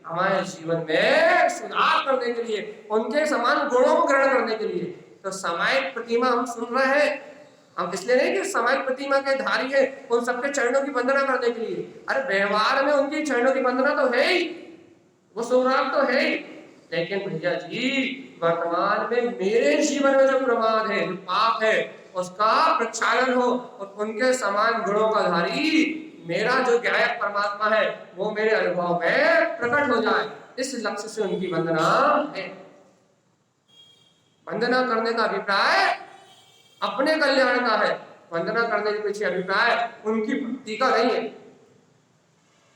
हमारे जीवन में सुधार करने के लिए, उनके समान गुणों को ग्रहण करने के लिए। तो सामायिक प्रतिमा हम सुन रहे हैं, हम इसलिए नहीं कि सामायिक प्रतिमा के धारी है उन सबके चरणों की वंदना करने के लिए, अरे व्यवहार में उनकी चरणों की वंदना तो है ही, वो शुभ राग तो है ही, लेकिन भैया जी वर्तमान में मेरे जीवन में जो प्रमाद है, जो पाप है, उसका प्रक्षालन हो और उनके समान गुणों का धारी मेरा जो ज्ञायक परमात्मा है वो मेरे अनुभव में प्रकट हो जाए, इस लक्ष्य से उनकी वंदना है। वंदना करने का अभिप्राय अपने कल्याण का है, वंदना करने के पीछे अभिप्राय उनकी भक्ति का नहीं है।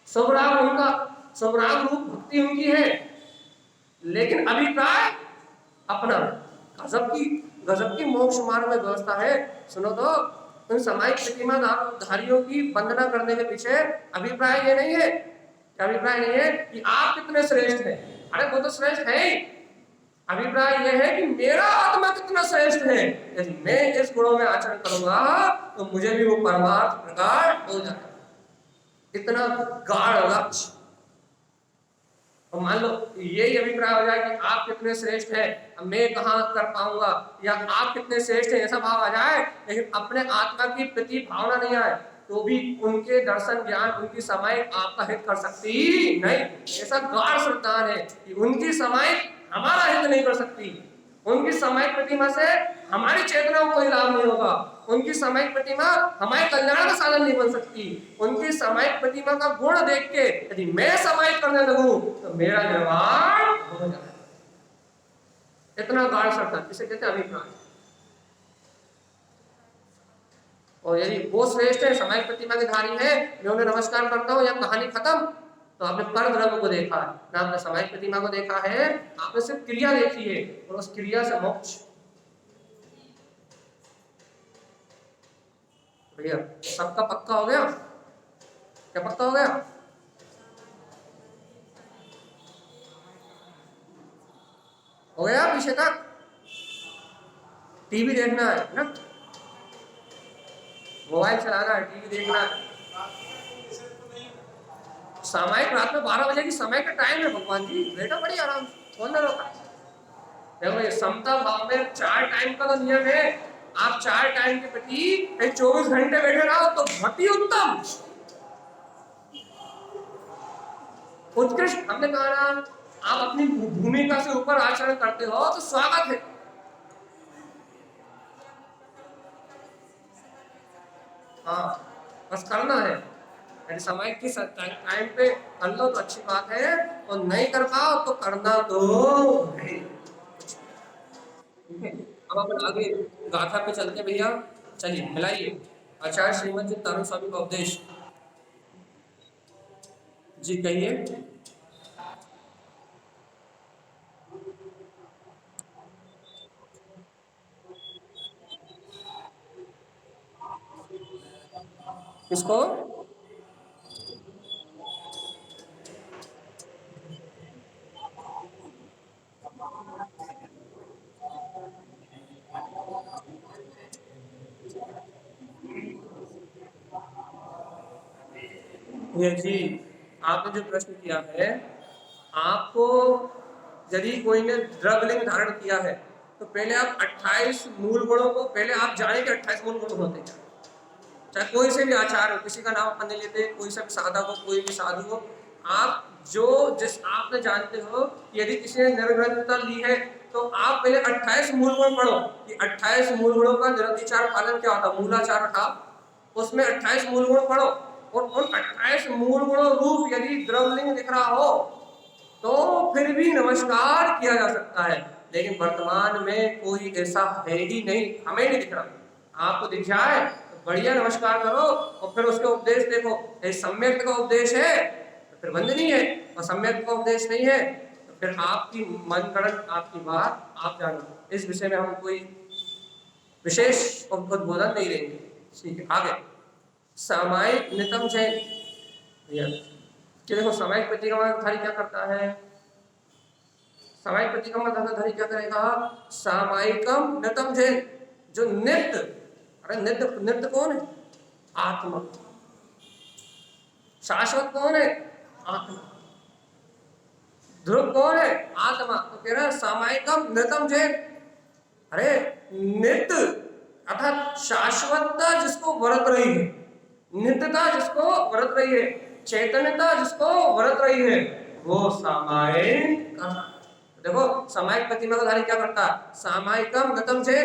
स्वराग उनका, स्वराग रूप भक्ति उनकी है, लेकिन अभिप्राय अपना। गजब की मोक्ष मार्ग में व्यवस्था है। सुनो तो, उन सामायिक प्रतिमा धारियों की वंदना करने के पीछे अभिप्राय ये नहीं है, अभिप्राय नहीं है कि आप कितने श्रेष्ठ हैं, अरे वो तो श्रेष्ठ है ही, अभिप्राय यह है कि मेरा आत्मा कितना श्रेष्ठ है, यदि मैं इस गुणों में आचरण करूंगा तो मुझे भी वो परमार्थ प्रकट हो जाएगा। इतना गाढ़ लक्ष्य, और मान लो यही अभिप्राय हो जाए कि आप कितने श्रेष्ठ हैं, मैं कहाँ कर पाऊंगा, या आप कितने श्रेष्ठ हैं ऐसा भाव आ जाए, लेकिन अपने आत्मा की प्रति भावना नहीं आए, तो भी उनके दर्शन ज्ञान, उनकी सामायिक आपका हित कर सकती नहीं। ऐसा गाढ़ श्रद्धान है कि उनकी सामायिक हमारा हित नहीं कर सकती, उनकी सामायिक प्रतिमा से हमारी चेतना को कोई लाभ नहीं होगा, उनकी सामायिक प्रतिमा हमारे कल्याण का साधन नहीं बन सकती। उनकी सामायिक प्रतिमा का गुण देख के यदि मैं सामायिक करने लगूं तो मेरा निर्वाण हो जाए। इतना गाढ़ श्रद्धा, इसे कहते हैं अभिप्राय। और यदि वो श्रेष्ठ है, सामायिक प्रतिमा के धारी है, मैं उन्हें नमस्कार करता हूँ, या कहानी खत्म, तो आपने पर द्रव्य को देखा है ना, आपने सामायिक प्रतिमा को देखा है, आपने सिर्फ क्रिया देखी है, और उस क्रिया से मोक्ष। भैया सबका पक्का हो गया? क्या पक्का हो गया? हो गया पीछे तक? टीवी देखना है ना, मोबाइल चलाना है, टीवी देखना है। सामायिक रात में 12 बजे की समय का टाइम है भगवान जी, बेटा बड़ी आराम से, कौन ना रोका। देखो ये समता भाव में 4 टाइम का तो नियम है, आप 4 टाइम के प्रति 24 घंटे बैठे रहो तो बहुत ही उत्तम, उत्कृष्ट। हमने कहा ना, आप अपनी भूमिका से ऊपर आचरण करते हो तो स्वागत है। हाँ बस करना है, यदि समय की टाइम पे कर लो तो अच्छी बात है, और नहीं कर पाओ तो करना तो नहीं। अब अपन आगे गाथा पे चलते भैया, चलिए मिलाइए। आचार्य श्रीमद चित्तानंद स्वामी का उपदेश जी, कहिए। किसको? ये जी, आपने जो प्रश्न किया है, आपको यदि कोई ने द्रव्यलिंग धारण किया है तो पहले आप 28 मूल गुणों को पहले आप जाने कि 28 मूल गुण होते हैं। चाहे कोई से भी आचार हो, किसी का नाम अपन नहीं लेते, कोई सा भी साधक हो, कोई भी साधु हो, आप जो जिस आपने जानते हो, यदि किसी ने निर्ग्रंथता ली है तो आप पहले 28 मूल गुण पढ़ो कि 28 मूल गुणों का निरतिचार पालन क्या होता, मूलाचार था, उसमें 28 मूल गुण पढ़ो और उन 28 मूल गुणों रूप यदि द्रव्यलिंग दिख रहा हो तो फिर भी नमस्कार किया जा सकता है। लेकिन वर्तमान में कोई ऐसा है ही नहीं, हमें नहीं दिख रहा। आपको दिख जाए तो बढ़िया नमस्कार करो और फिर उसके उपदेश देखो। यदि सम्यक का उपदेश है तो फिर वंदनीय है, और सम्यक का उपदेश नहीं है तो फिर आपकी मन गढ़ंत, आपकी बात आप जानो। इस विषय में हम कोई विशेष उद्बोधन नहीं देंगे। ठीक है, आगे सामायिक नितम जैन। देखो सामायिक प्रतिक्रमणधारी क्या करता है, सामायिक प्रतिक्रमणधारी क्या करेगा, सामायिकम नितम जैन, जो नित्य, अरे नित्य, नित्य कौन है? आत्मा। शाश्वत कौन है? आत्मा। ध्रुव कौन है? आत्मा। तो कह रहा है सामायिकम नितम जैन। अरे नित्य अर्थात शाश्वतता जिसको वरत रही है, नित्यता जिसको वरत रही है, चैतन्यता जिसको वरत रही है, वो सामायिक। देखो सामायिक प्रतिमा का धारी क्या करता है, सामायिकम गतम से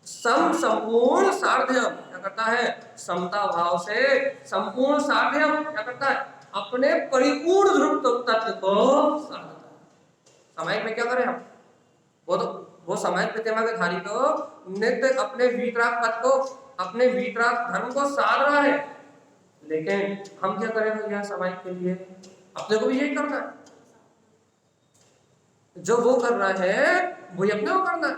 संपूर्ण सार्ध्यम क्या करता है, समता भाव से संपूर्ण सार्ध्यम क्या करता है, अपने परिपूर्ण ध्रुव तत्व को साधता है। सामायिक में क्या करें हम, वो सामायिक प्रतिमा के धारी को नित्य अपने वीतराग पद को, अपने वीतराग धर्म को साध रहा है। लेकिन हम क्या करें भैया सामायिक के लिए, अपने को भी यही करना है, जो वो कर रहा है वही अपने को करना है।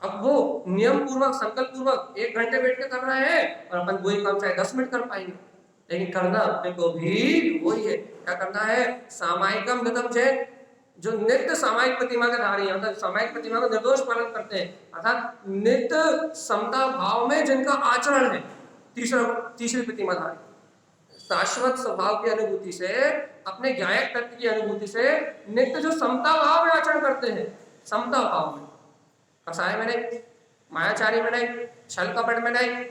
अब वो नियम पूर्वक संकल्प पूर्वक 1 घंटे बैठ के कर रहा है और अपन वही काम चाहे 10 मिनट कर पाएंगे, लेकिन करना अपने को भी वही है। क्या करना है, सामायिकम नितम चेत, जो नित्य सामायिक प्रतिमा के धारी है, मतलब सामायिक प्रतिमा का निर्दोष पालन करते हैं, अर्थात नित्य समता भाव में जिनका आचरण है, तीसरी प्रतिमा धारी शाश्वत स्वभाव की अनुभूति से, अपने ज्ञायक तत्व की अनुभूति से नित्य जो समता भाव में आचरण करते हैं, समता भाव में, कसाय में नहीं, मायाचारी में नहीं, छल कपट में नहीं,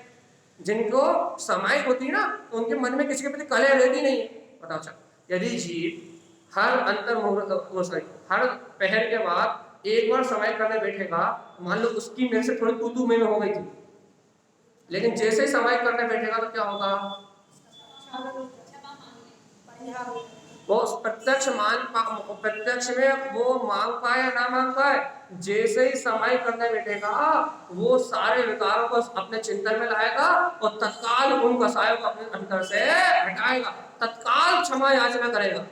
जिनको सामायिक होती है ना, तो उनके मन में किसी के प्रति कलह रहती नहीं है। बताओ चल, यदि जीव हर अंतर मुहूर्त हर पहर के बाद एक बार समय करने बैठेगा, मान लो उसकी मेरे से थोड़ी तू में हो गई थी, लेकिन जैसे समय करने बैठेगा तो क्या होगा, वो प्रत्यक्ष प्रत्यक्ष में वो मांग पाए या ना मांग पाए, जैसे ही समय करने बैठेगा वो सारे विकारों को अपने चिंतन में लाएगा और तत्काल उन कसायों को अपने अंतर से हटाएगा, तत्काल क्षमा याचना करेगा।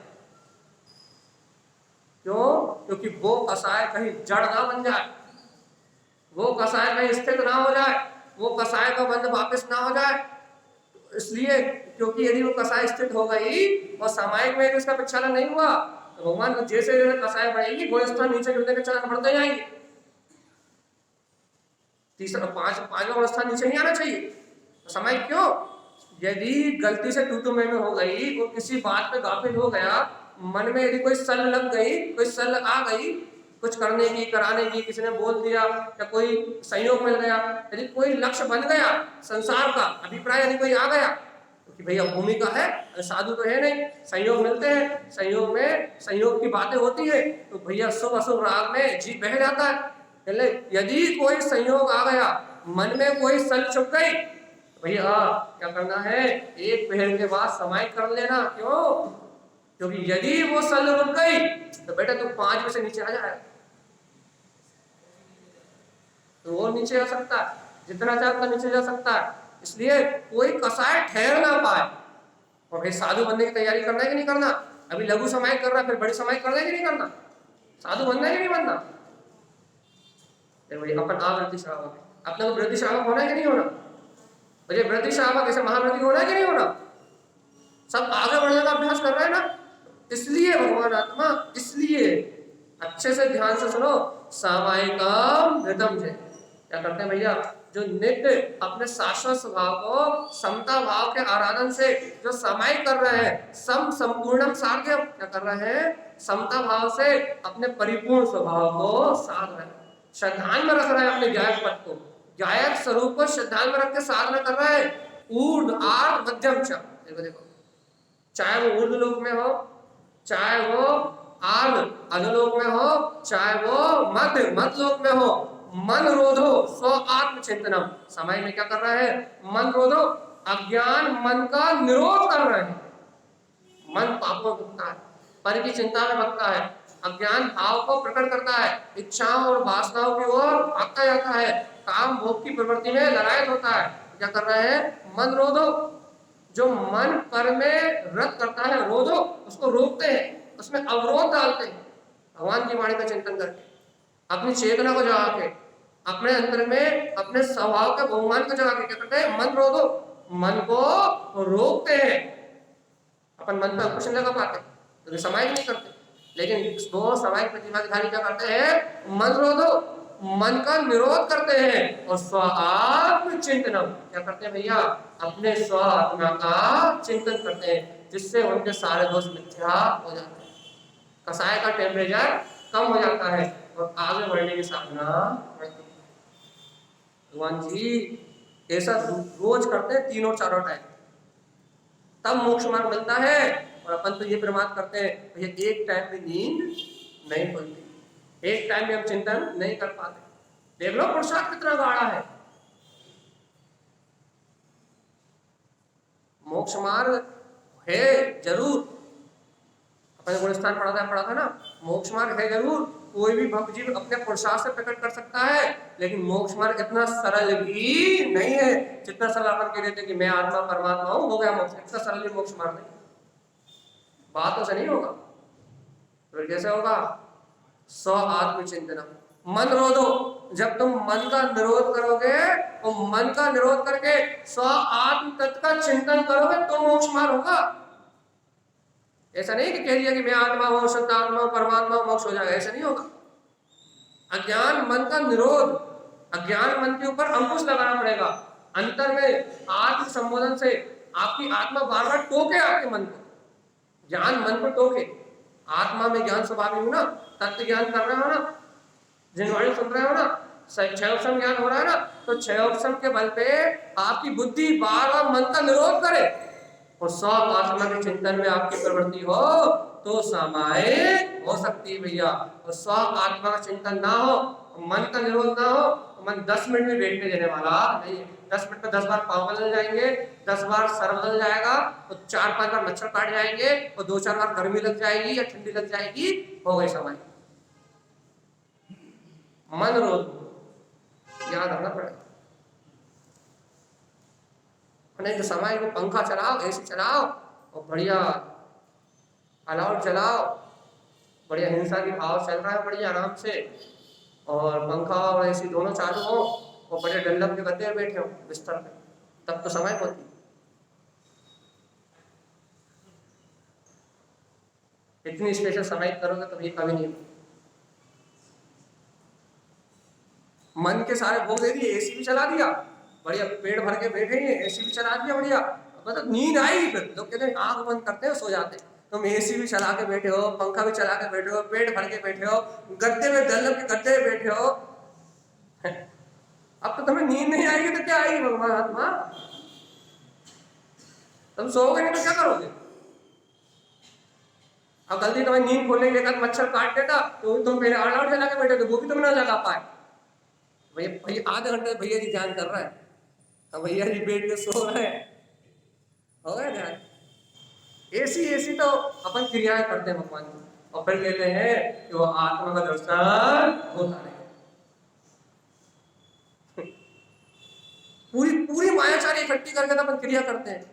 क्यों? क्योंकि वो कसाय कहीं जड़ ना बन जाए, वो कसाय कहीं स्थित ना हो जाए, वो कसाय का बंध वापस ना हो जाए। इसलिए क्योंकि यदि वो कसाय स्थित हो गई और सामायिक में उसका प्रक्षालन नहीं हुआ तो भगवान जैसे कसाय बढ़ेगी गुणस्थान नीचे गिरने के चलन बढ़ते जाएंगे। तीसरा पांचवा गुणस्थान नीचे नहीं आना चाहिए। तो सामायिक क्यों? यदि गलती से टूटू में हो गई और किसी बात पे गाफिल हो गया, मन में यदि कोई सल लग गई, कोई सल आ गई कुछ करने की, कराने की, किसी ने बोल दिया या कोई संयोग मिल गया, यदि कोई लक्ष्य बन गया संसार का अभिप्राय यदि कोई आ गया कि भैया भूमिका है, साधु तो है नहीं, संयोग मिलते हैं, संयोग में संयोग की बातें होती है तो भैया शुभ अशुभ राग में जी बह जाता है। यदि कोई संयोग आ गया, मन में कोई सल चुप गई, भैया क्या करना है, एक पहर के बाद समाहित कर लेना। क्यों? क्योंकि यदि वो सल रुक गई तो बेटा तू 5 में से नीचे आ जाएगा, तो वो नीचे आ सकता है, जितना चाहे उतना नीचे जा सकता है। इसलिए कोई कसाय ठहर ना पाए। और भाई साधु बनने की तैयारी करना है कि नहीं करना? अभी लघु समय कर रहा है, फिर बड़ी समय करना है कि नहीं करना? साधु बनना है कि नहीं बनना? फिर वही अपन आवृत्ति श्रावक, अपने को वृद्धि श्रावक होना है कि नहीं होना? और ये वृद्धि शावक ऐसे महावृद्धि होना है कि नहीं होना? सब आगे बढ़ने का अभ्यास कर रहे हैं ना। इसलिए भगवान आत्मा, इसलिए अच्छे से ध्यान से सुनो, सामायिकम ऋतम से क्या करते हैं भैया, जो नित्य अपने शाश्वत स्वभाव को समता भाव के आराधन से जो सामायिक कर रहे हैं, संपूर्णम साध्य क्या कर रहे हैं, समता भाव से अपने परिपूर्ण स्वभाव को साध रहे हैं, श्रद्धान में रख रहे हैं अपने गायक पद को, गायक स्वरूप को श्रद्धान में रख के साधना कर रहे हैं। ऊर्ध्व आर्ध मध्यम च, देखो देखो, चाहे वो ऊर्ध्व लोक में हो, चाहे वो आर्ध अधोलोक में हो, चाहे वो मध्य लोक में हो, मन रोधो स्व आत्म चिंतनम, समय में क्या कर रहा है, मन रोधो, अज्ञान मन का निरोध कर रहे हैं। मन पापों में भटकता है, पर की चिंता में भटकता है, अज्ञान भाव को प्रकट करता है, इच्छाओं और वासनाओं की ओर भागता जाता है, काम भोग की प्रवृत्ति में ललायत होता है। क्या कर रहे हैं, मन रोधो, जो मन पर में रत करता है, रोधो, उसको रोकते हैं, उसमें अवरोध डालते हैं, भगवान की वाणी का चिंतन करके, अपनी चेतना को जगा के, अपने अंदर में अपने स्वभाव के बहुमान को जगा के क्या करते हैं, मन रोधो, मन को रोकते हैं। अपन मन पर अंकुश नहीं लगा पाते क्योंकि तो समाहित नहीं करते, लेकिन वो समाहित प्रतिभाधारी क्या करते हैं, मन रोधो, मन का निरोध करते हैं, और स्व आत्म चिंतनम क्या करते हैं भैया, अपने स्व आत्मा का चिंतन करते हैं, जिससे उनके सारे दोष मिथ्या हो जाते हैं, कसाय का टेम्परेचर कम हो जाता है और आगे बढ़ने की साधना बढ़ती है। भगवान जी ऐसा रोज करते हैं, तीनों चारों टाइम, तब मोक्ष मार्ग मिलता है। और अपन तो ये प्रमाद करते हैं भैया, एक टाइम में नींद नहीं खुलती, एक टाइम में हम चिंतन नहीं कर पाते। देख लो पुरुषार्थ कितना गाढ़ा है। मोक्ष मार्ग है जरूर, अपने गुणस्थान पढ़ा था ना, मोक्ष मार्ग है जरूर, कोई भी भक्त जीव अपने पुरुषार्थ से प्रकट कर सकता है, लेकिन मोक्ष मार्ग इतना सरल भी नहीं है जितना सरल अपन कह देते कि मैं आत्मा परमात्मा हूं, हो गया मोक्ष। इतना सरल भी मोक्ष मार्ग नहीं, बातों से नहीं होगा। तो कैसे होगा, स्व आत्म चिंतन, मन रोधो, जब तुम मन का निरोध करोगे और मन का निरोध करके स्व आत्म तत्व का चिंतन करोगे तो मोक्ष मार्ग होगा। ऐसा नहीं कि कह दिया कि मैं आत्मा हूं, शुद्ध आत्मा हूं, परमात्मा हूं, मोक्ष हो जाएगा, ऐसा नहीं होगा। अज्ञान मन का निरोध, अज्ञान मन के ऊपर अंकुश लगाना पड़ेगा, अंतर में आत्म संबोधन से आपकी आत्मा बार बार टोके आपके मन को, ज्ञान मन को टोके, आत्मा में ज्ञान स्वाभाविक हो ना, तत्व ज्ञान कर रहे हो ना, जिनवाणी सुन रहे हो ना, क्षयोपम ज्ञान हो रहा है ना, तो क्षयोपम के बल पे आपकी बुद्धि बार बार मन का निरोध करे और स्व आत्मा के चिंतन में आपकी प्रवृत्ति हो तो सामायिक हो सकती है भैया। और स्व आत्मा का चिंतन ना हो, मन का निरोध ना हो, मन 10 मिनट में बैठने देने वाला नहीं है। 10 मिनट में 10 बार पाँव बदल जाएंगे, 10 बार सर बदल जाएगा, तो 4-5 बार मच्छर काट जाएंगे और 2-4 बार गर्मी लग जाएगी या ठंडी लग जाएगी, हो गई समय। मन रोध याद रखना पड़ेगा। नहीं तो समय को पंखा चलाओ, एसी चलाओ और बढ़िया अलाउड चलाओ, बढ़िया हिंसा की भाव चल रहा है बढ़िया आराम से, और पंखा और एसी दोनों चालू हो और बड़े डल्लम के गद्दे बैठे हो बिस्तर पे, तब तो समय होती। इतनी स्पेशल समय करोगे तो ये कभी नहीं। मन के सारे भोग दे दिए, एसी भी चला दिया, बढ़िया पेट भर के बैठे हैं, एसी भी चला दिया बढ़िया, मतलब नींद आई, फिर लोग कहते हैं आंख बंद करते हैं सो जाते हैं। तुम एसी भी चला के बैठे हो, पंखा भी चला के बैठे हो, पेट भर के बैठे हो, गद्दे में डल्लम के गद्दे में बैठे हो, अब तो तुम्हें नींद नहीं आएगी तो क्या आएगी भगवान आत्मा? तुम सोओगे नहीं तो क्या करोगे? अब गलती तुम्हें नींद खोलने के बाद मच्छर काट देता तो तुम पहले आड़ चला के बैठे थे, वो भी तुम ना जगा पाए। भैया आधे घंटे भैया जी ध्यान कर रहा है, अब भैया जी बैठ के सो रहे हैं, हो गया ध्यान। ऐसी तो अपन क्रियाएं करते हैं भगवान की, और फिर कहते हैं कि वो आत्मा का दर्शन होता नहीं। पूरी मायाचारी इकट्ठी करके तो अपन क्रिया करते हैं,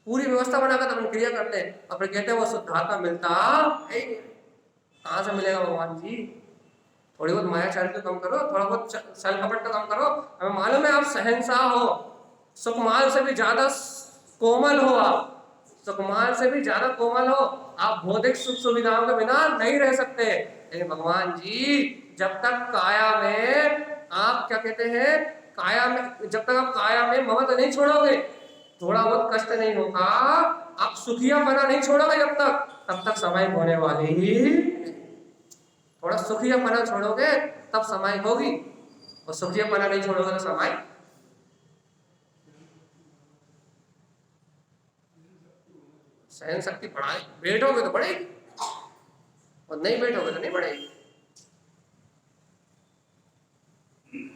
पूरी व्यवस्था बनाकर तो अपन क्रिया करते हैं, और फिर कहते हैं वो शुद्ध आत्मा मिलता है, कहां से मिलेगा भगवान जी? थोड़ी बहुत मायाचारी तो कम करो, थोड़ा बहुत छल कपट का कम करो। हमें मालूम है आप शहंशाह हो, सुकुमार से भी ज्यादा कोमल हो आप, सुकुमार से भी ज्यादा कोमल हो आप, भौतिक सुख सुविधाओं के बिना नहीं रह सकते। लेकिन भगवान जी जब तक काया में आप क्या कहते हैं, काया में जब तक आप काया में ममता नहीं छोड़ोगे, थोड़ा बहुत कष्ट नहीं होगा, आप सुखिया बना नहीं छोड़ोगे जब तक, तब तक समय होने वाली ही। थोड़ा सुखिया पना छोड़ोगे तब समय होगी, और सुखिया पना नहीं छोड़ोगे तो समय। सहन शक्ति बढ़ाए, बैठोगे तो बढ़ेगी और नहीं बैठोगे तो नहीं बढ़ेगी।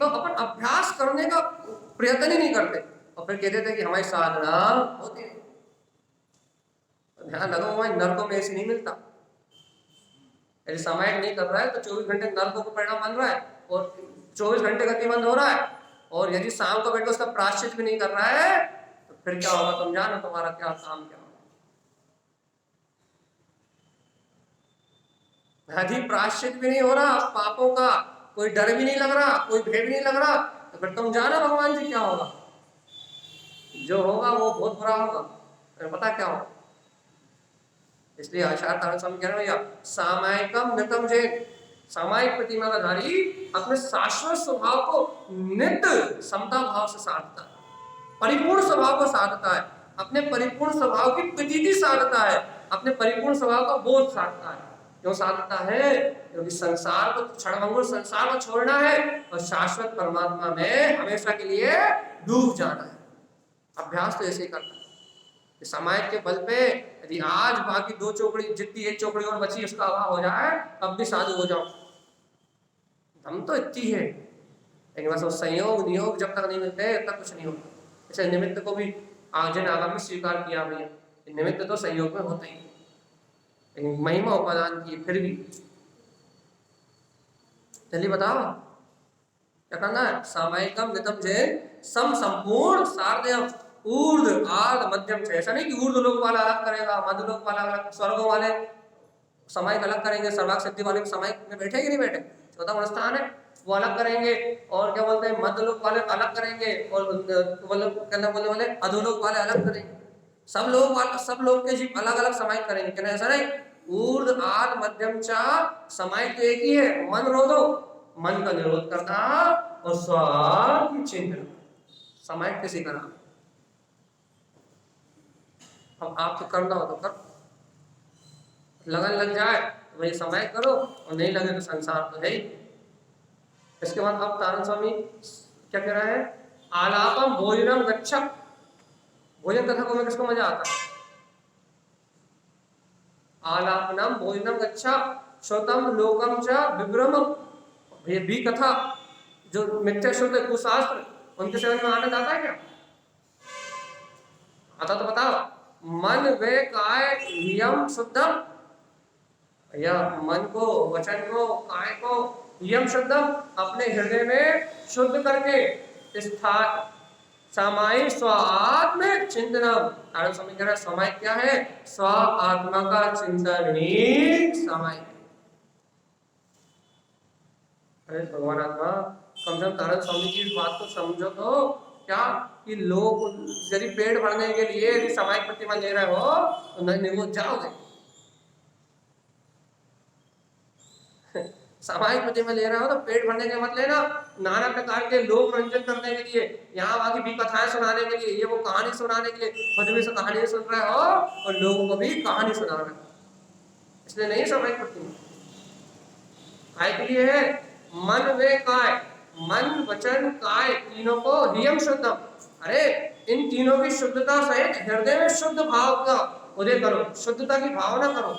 तो अपन अभ्यास करने का प्रयत्न ही नहीं करते और फिर कहते थे कि हमारी साधना होती है। ध्यान लगाओ, हमारे नरकों में ऐसी नहीं मिलता। यदि सामायिक नहीं कर रहा है तो 24 घंटे नरकों को परिणाम बन रहा है और 24 घंटे गतिमंद हो रहा है, और यदि शाम को बैठ उसका प्राश्चित भी नहीं कर रहा है तो फिर क्या होगा तुम जानो, तुम्हारा क्या काम क्या होगा। यदि प्राश्चित भी नहीं हो रहा पापों का, कोई डर भी नहीं लग रहा, कोई भय भी नहीं लग रहा, तो फिर तुम जानो भगवान जी क्या होगा। जो होगा वो बहुत बुरा होगा, फिर पता क्या होगा। इसलिए आचार्य तारण स्वामी कह रहे हैं सामायिकम नितम जैन, सामायिक प्रतिमा का धारी अपने शाश्वत स्वभाव को नित्य समता भाव से साधता है, परिपूर्ण स्वभाव को साधता है, अपने परिपूर्ण स्वभाव की प्रतीति साधता है, अपने परिपूर्ण स्वभाव का बोध साधता है। क्यों साधता है? क्योंकि संसार को, क्षणभंगुर संसार को छोड़ना है और शाश्वत परमात्मा में हमेशा के लिए डूब जाना है। अभ्यास तो ऐसे ही करता है। सामायिक के बल पे यदि आज बाकी 2 चौकड़ी, जितनी 1 चौकड़ी और बची उसका अभाव हो जाए तब भी साधु हो जाओ, हम तो इतनी है। लेकिन बस वो संयोग नियोग जब तक नहीं मिलते तब कुछ नहीं होता। जैसे निमित्त को भी जिन आगम में स्वीकार किया भैया, निमित्त तो संयोग में होता ही, लेकिन महिमा उपादान की फिर भी। जल्दी बताओ क्या करना है। सामायिकम नितम जैन सम संपूर्ण सार्धयम ऊर्ध आर्ध मध्यम से। ऐसा नहीं कि ऊर्ध लोक वाला अलग करेगा, मध्य लोक वाला अलग, स्वर्गों वाले सामायिक अलग करेंगे, सर्वाग सिद्धि वाले सामायिक में बैठे कि नहीं बैठे, 14 गुणस्थान है वो अलग करेंगे, और क्या बोलते हैं मध्य लोक वाले अलग करेंगे, और बोलने वाले अधोलोक वाले अलग करेंगे। सब लोग के जीव अलग अलग सामायिक करेंगे। क्या ऐसा नहीं, ऊर्ध आर्ध मध्यम चा सामायिक तो एक ही है, मन रोधो, मन का निरोध करना, और स्वार्थ चिंतन। सामायिक किसी का नाम। अब आपको करना हो तो कर, लगन लग जाए तो वही समय करो, और नहीं लगे तो संसार तो है ही। इसके बाद अब तारण स्वामी क्या कह रहा है, आलापम भोजनम गच्छम। भोजन कथा को में किसको मजा आता है। आलापनम भोजनम गच्छा श्रोतम लोकम च विभ्रम। ये भी कथा जो मिथ्या शुद्ध कुशास्त्र, उनके सेवन में आनंद आता है क्या? आता तो बताओ। मन वे काय नियम शुद्धम, या मन को, वचन को, काय को नियम शुद्धम अपने हृदय में शुद्ध करके स्थान सामायिक स्व आत्म चिंतनम। तारण स्वामी कह रहा है सामायिक क्या है, स्व आत्मा का चिंतन ही सामायिक। अरे भगवान आत्मा, कम से कम तारण स्वामी की इस बात को समझो तो क्या, कि लोग यदि पेट भरने के लिए यदि सामायिक प्रतिमा ले रहे हो तो नहीं वो जाओगे। सामायिक प्रतिमा ले रहे हो तो पेट भरने के मत लेना, नाना प्रकार के लोक रंजन करने के लिए, यहाँ वहां की भी कथाएं सुनाने के लिए, ये वो कहानी सुनाने के लिए, खुद भी कहानी सुन रहे हो और लोगों को भी कहानी सुना रहे हो। इसलिए नहीं सामायिक प्रतिमा। काय के लिए है, मन वे काय, मन वचन काय तीनों को नियम शुद्धम। अरे इन तीनों की शुद्धता सहित हृदय में शुद्ध भाव का उदय करो, शुद्धता की भावना करो।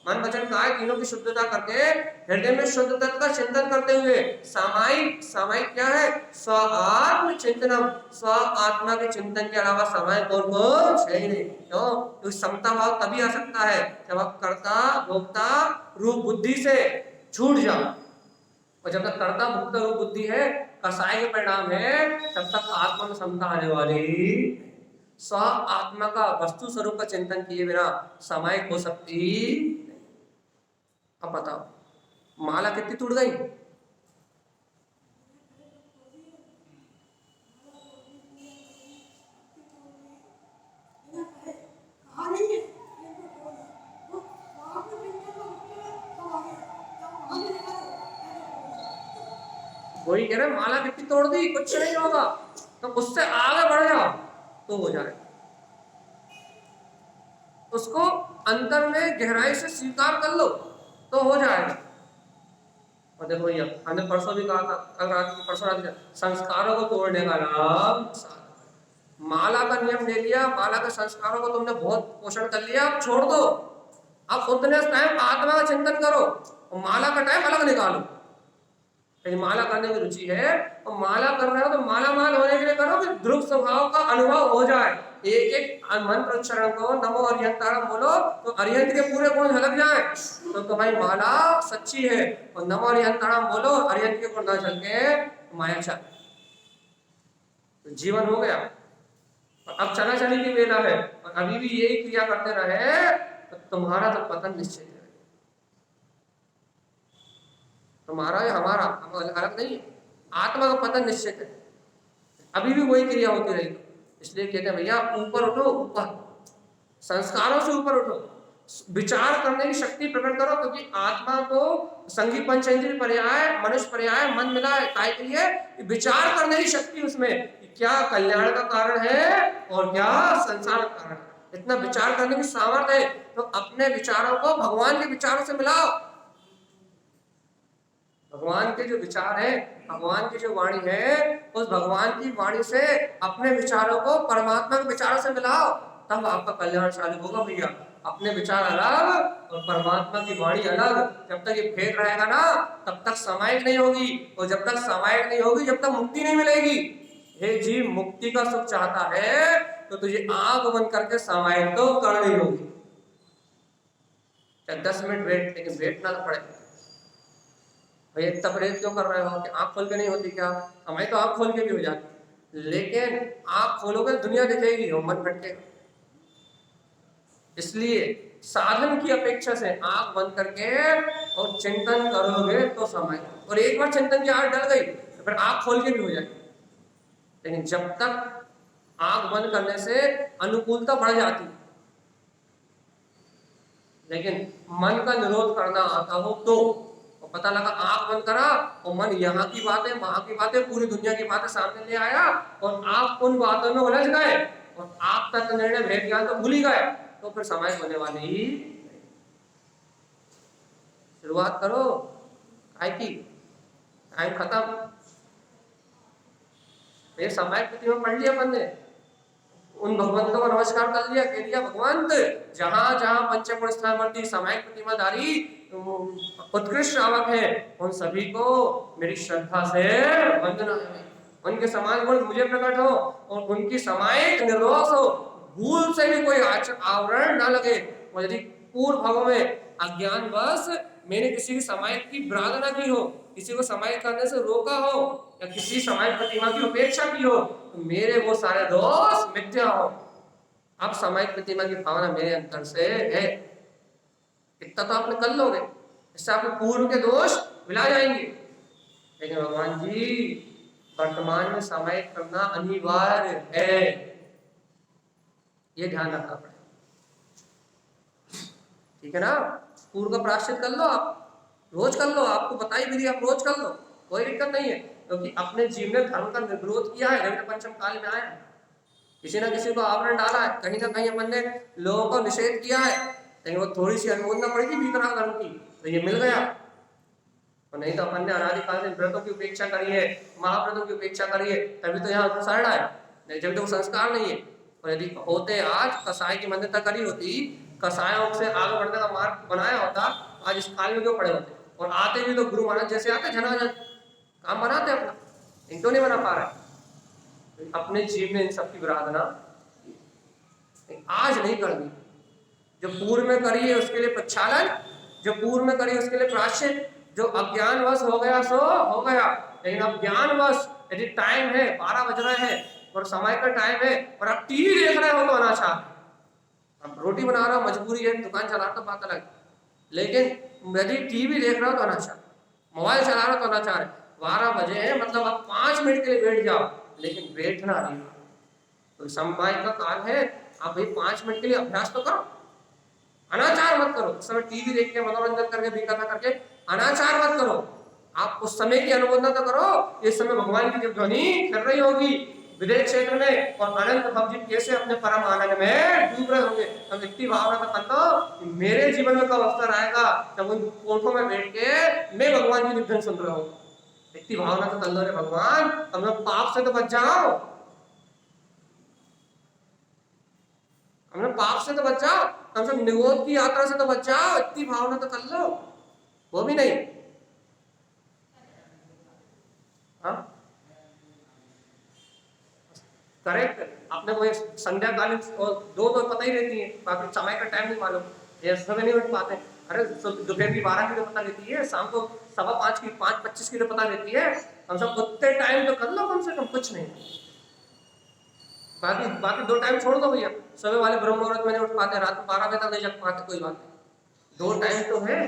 मन वचन काय तीनों की शुद्धता करके हृदय में शुद्ध तत्व का चिंतन करते हुए सामायिक, सामायिक क्या है, स्व आत्म चिंतनम, स्व आत्मा के चिंतन के अलावा सामायिक और कुछ है ही नहीं। क्यों? तो समता भाव तभी आ सकता है जब आप कर्ता भोक्ता रूप बुद्धि से छूट जाओ, और जब तक कर्ता भोक्ता रूप बुद्धि है, कसाय के परिणाम है, तब तक आत्मा में समता आने वाली। स्व आत्मा का वस्तु स्वरूप का चिंतन किए बिना सामायिक हो सकती। अब बताओ माला कितनी टूट गई, वही कह रहे माला कितनी तोड़ दी, कुछ नहीं होगा, तो उससे आगे बढ़ जाओ तो हो जाए। उसको अंतर में गहराई से स्वीकार कर लो तो हो जाएगा। और देखो ये हमने परसों भी कहा था, कल रात की परसों रात संस्कारों को तोड़ने का नाम साधना। माला का नियम ले लिया, माला के संस्कारों को तुमने बहुत पोषण कर लिया, अब छोड़ दो। अब उतने टाइम आत्मा का चिंतन करो और माला का टाइम अलग निकालो। यदि माला करने की रुचि है और माला कर रहे हो तो माला माल होने के लिए करो कि ध्रुव स्वभाव का अनुभव हो जाए। एक एक मंत्र उच्चारण को नमो अरिहंताणम बोलो तो अरिहंत के पूरे गुण झलक जाए तो तुम्हारी माला सच्ची है, और नमो अरिहंताणम बोलो अरिहंत के गुण न झलके माया चाल, तो जीवन हो गया। अब चला चली की वेला है और अभी भी यही क्रिया करते रहे तो तुम्हारा तो पतन निश्चित है। तुम्हारा या हमारा, हम अलग नहीं है, आत्मा का पतन निश्चित है। अभी भी वही क्रिया होती रहेगी, इसलिए कहते हैं भैया ऊपर उठो, ऊपर संस्कारों से ऊपर उठो, विचार करने की शक्ति प्रकट करो, क्योंकि आत्मा को संगी पंचेंद्रिय पर्याय मनुष्य पर्याय मन मिला है काय के लिए, विचार करने की शक्ति उसमें क्या कल्याण का कारण है और क्या संसार का कारण है। इतना विचार करने की सामर्थ्य है, तो अपने विचारों को भगवान के विचारों से मिलाओ। भगवान के जो विचार है, भगवान की जो वाणी है, उस भगवान की वाणी से अपने विचारों को परमात्मा के विचारों से मिलाओ, तब आपका कल्याण चालू होगा भैया। अपने विचार अलग और परमात्मा की वाणी अलग, जब तक ये भेद रहेगा ना तब तक समायिक नहीं होगी, और जब तक समायिक नहीं होगी जब तक मुक्ति नहीं मिलेगी। हे जीव मुक्ति का सुख चाहता है तो तुझे आंख बंद करके समायिक तो करनी होगी। 10 मिनट वेट, लेकिन वेट ना पड़े। भैया इतना परहेज क्यों कर रहे हो कि आंख खोल के नहीं होती क्या? हमारी तो आंख खोल के भी हो जाती, लेकिन आंख खोलोगे दुनिया दिखेगी और मन भटकेगा। इसलिए साधन की अपेक्षा से आंख बंद करके और चिंतन करोगे तो समय, और एक बार चिंतन की आदत डल गई तो फिर आंख खोल के भी हो जाएगी। लेकिन जब तक आंख बंद करने से अनुकूलता बढ़ जाती, लेकिन मन का निरोध करना आता हो तो पता लगा आंख बंद करा और मन यहाँ की बातें वहां की बातें पूरी दुनिया की बातें सामने ले आया और आप उन बातों में उलझ गए और आप तक निर्णय भेद ज्ञान तो भूल ही गए, तो फिर समय होने वाली। शुरुआत करो, काय की टाइम खत्म। ये समय प्रतिमा पढ़ लिया अपन ने, उन भगवंतों को नमस्कार कर लिया, कह दिया भगवंत जहां जहां पंचकोण स्थानवर्ती सामायिक प्रतिमाधारी उत्कृष्ट श्रावक है, उन सभी को मेरी श्रद्धा से वंदना है। उनके समान गुण मुझे प्रकट हो और उनकी समायिक निर्दोष हो, भूल से भी कोई आवरण ना लगे। और यदि पूर्व भावों में अज्ञानवश मैंने किसी की समायिक की प्रार्थना की हो, किसी को समायिक करने से रोका हो या किसी समायिक प्रतिमा की उपेक्षा की हो, तो मेरे वो सारे दोष मिथ्या हो। अब समायिक प्रतिमा की भावना मेरे अंतर से है, इतना तो आपने कर लोगे, इससे आपके पूर्व के दोष मिला जाएंगे। लेकिन भगवान जी वर्तमान में समायिक करना अनिवार्य है, ये ध्यान रखना पड़ेगा, ठीक है ना। पूर्व का प्रायश्चित कर लो, आप रोज कर लो, आपको बताई भी दी, आप रोज कर लो, कोई दिक्कत नहीं है, क्योंकि अपने जीवन में धर्म का विरोध किया है जब पंचम काल में आया है, किसी ना किसी को आवरण डाला है, कहीं ना कहीं अपन ने लोगों को निषेध किया है, लेकिन वो थोड़ी सी अनुमोदना पड़ी थी भीतर धर्म की, तो ये मिल गया। और नहीं तो अपन ने अनादिकाल से व्रतों की उपेक्षा करी है, महाव्रतों की उपेक्षा करी है, तभी तो यहाँ शरण आए, नहीं जब तो संस्कार नहीं है। और यदि होते आज कसाई की मान्यता करी होती, कसायों से आगे बढ़ने का मार्ग बनाया होता, आज इस काल में क्यों पड़े होते। और आते भी तो गुरु महाराज जैसे आते, झनाझन काम बनाते अपना, इनको नहीं बना पा रहे। अपने जीव में इन सबकी विराधना आज नहीं करनी, जो पूर्व में करी है उसके लिए प्रक्षालन, जो पूर्व में करी उसके लिए प्रायश्चित, जो अज्ञानवश हो गया सो हो गया। लेकिन अब ज्ञानवश यदि टाइम है 12 बज रहे हैं और समय का टाइम है और आप टीवी देख रहे हो तो अनाचार, अब रोटी बना रहा हो मजबूरी है, दुकान चला रहा तो बात अलग, लेकिन यदि टीवी देख रहा हो तो अनाचार, मोबाइल चला रहा हो तो अनाचार है। 12 बजे है मतलब आप 5 मिनट के लिए बैठ जाओ, लेकिन बैठना नहीं, तो समय का काल है, आप भाई 5 मिनट के लिए अभ्यास तो करो, अनाचार मत करो। उस समय टीवी देख के मनोरंजन करके भी कथा करके अनाचार मत करो, आप उस समय की अनुमोदना तो करो, इस समय भगवान की जब ध्वनि कर रही होगी विदेश क्षेत्र में, और अनंत भक्त जी कैसे अपने परम आनंद में डूब रहे होंगे, हम इतनी भावना तो कर लो कि मेरे जीवन में कब अवसर आएगा जब उन कोठों में बैठ के मैं भगवान की निधन सुन रहा हूँ। इतनी भावना तो कर लो रे भगवान, हम लोग पाप से तो बच जाओ, हम लोग पाप से तो बच जाओ, हम सब निगोद की यात्रा से तो बच जाओ, इतनी भावना तो कर लो। वो भी नहीं। हाँ करेक्ट। आपने को संध्या कालीन दो तो पता ही रहती है, बाकी समय का टाइम नहीं मालूम, ये समय नहीं उठ पाते। अरे दोपहर की 12 की तो पता रहती है, शाम को 5:15 की 5:25 की तो पता रहती है। हम सब उतने टाइम तो कर लो कम से कम, कुछ नहीं। बाकी बाकी 2 टाइम छोड़ दो भैया, सुबह वाले ब्रह्म मुहूर्त में नहीं उठ पाते, रात में 12 बजे तक नहीं जग पाते, कोई बात नहीं, 2 टाइम तो है।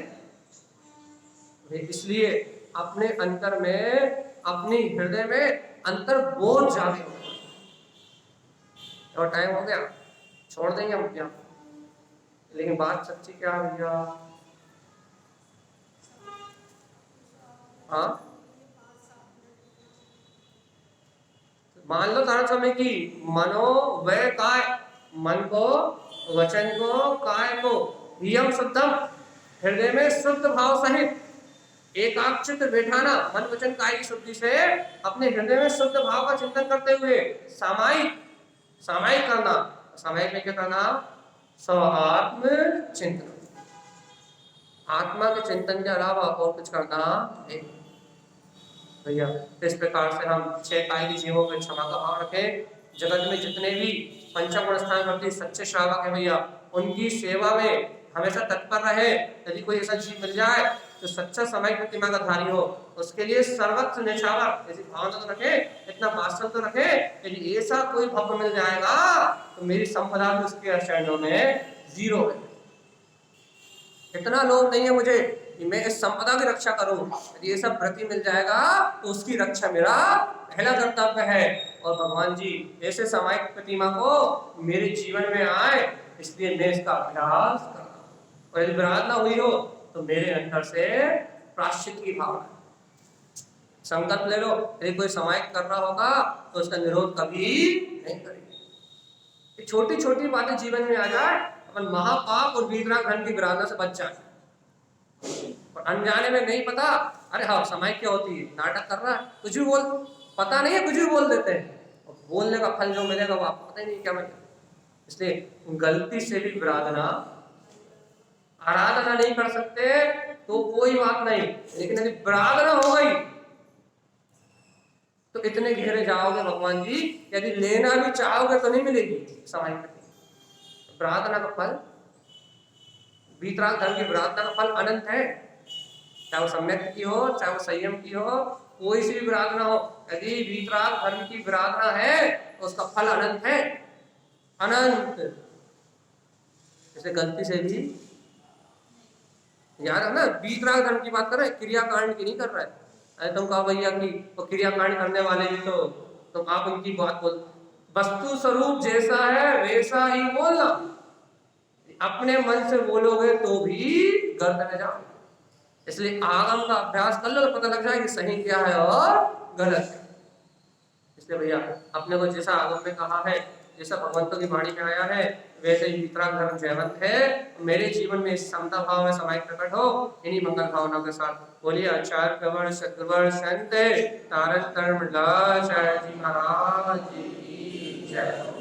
इसलिए अपने अंतर में, अपनी हृदय में अंतर बोध जागे, और टाइम हो गया, छोड़ देंगे हम क्या। लेकिन बात सच्ची क्या है भैया, हाँ मान लो तारण समय की मनो वह काय, मन को, वचन को, काय को यम शुद्धम, हृदय में शुद्ध भाव सहित एकाग्रचित्त बैठाना, मन वचन काय की शुद्धि से अपने हृदय में शुद्ध भाव का चिंतन करते हुए सामायिक सामायिक करना। सामायिक में क्या करना, स्वात्म चिंतन, आत्मा के चिंतन के अलावा और कुछ करना नहीं भैया। इस प्रकार से हम 6 काय की जीवों में क्षमा का भाव रखें। जगत में जितने भी पंचगुण स्थान करते सच्चे श्रावक है भैया, उनकी सेवा में हमेशा तत्पर रहे। यदि कोई ऐसा जीव मिल जाए तो सच्चा समय प्रतिमा का धारी हो, उसके लिए सर्वत्र निछावर ऐसी भावना तो रखे, इतना वात्सल्य तो रखे। यदि ऐसा कोई भक्त मिल जाएगा तो मेरी संपदा भी उसके चरणों में 0 है। इतना लोभ नहीं है मुझे कि मैं इस संपदा की रक्षा करूं। यदि ये सब व्रति मिल जाएगा तो उसकी रक्षा मेरा पहला कर्तव्य है। और भगवान जी ऐसे सामायिक प्रतिमा को मेरे जीवन में आए, इसलिए मैं इसका अभ्यास कर रहा हूं। और यदि विराधना हुई हो तो मेरे अंदर से प्राश्चित की भावना, संकल्प ले लो, यदि कोई सामायिक कर रहा होगा तो उसका निरोध कभी नहीं करेंगे। छोटी छोटी बातें जीवन में आ जाए, अपन महापाप और वीतराग धन की विराधना से बच जाए। और अनजाने में नहीं पता, अरे हाँ सामायिक क्या होती है, नाटक कर रहा है, कुछ भी बोल, पता नहीं है कुछ भी बोल देते हैं, और बोलने का फल जो मिलेगा वो आपको पता ही नहीं क्या मिलेगा। इसलिए गलती से भी विराधना, आराधना नहीं कर सकते तो कोई बात नहीं, लेकिन यदि विराधना हो गई तो इतने घेरे जाओगे भगवान जी, यदि लेना भी चाहोगे तो नहीं मिलेगी सामायिक। प्रार्थना का फल, वीतराग धर्म की प्रार्थना का फल अनंत है, चाहे वो सम्यक की हो, चाहे वो संयम की हो, कोई सी भी प्रार्थना हो, यदि वीतराग धर्म की प्रार्थना है तो उसका फल अनंत है, अनंत। जैसे गलती से भी याद है ना, वीतराग धर्म की बात कर रहे हैं, क्रियाकांड की नहीं कर रहा है। अरे तुम कहा भैया कि वो क्रियाकांड करने वाले भी तो तुम आप उनकी बात बोल, वस्तु स्वरूप जैसा है वैसा ही बोलना। अपने मन से बोलोगे तो भी गर्द में जाओ। इसलिए आगम का अभ्यास कर लो तो पता लग जाए कि सही क्या है और गलत है। इसलिए भैया अपने को जैसा आगम में कहा है, जैसा भगवंतों की वाणी में आया है, वैसे ही वीतराग धर्म जयवंत है। मेरे जीवन में इस समता भाव में समाहित प्रकट हो, इन्हीं मंगल भावनाओं के साथ बोलिए आचार्य प्रवर सद्गुरुवर संत तारक धर्म लाचार्य जी महाराज की जय।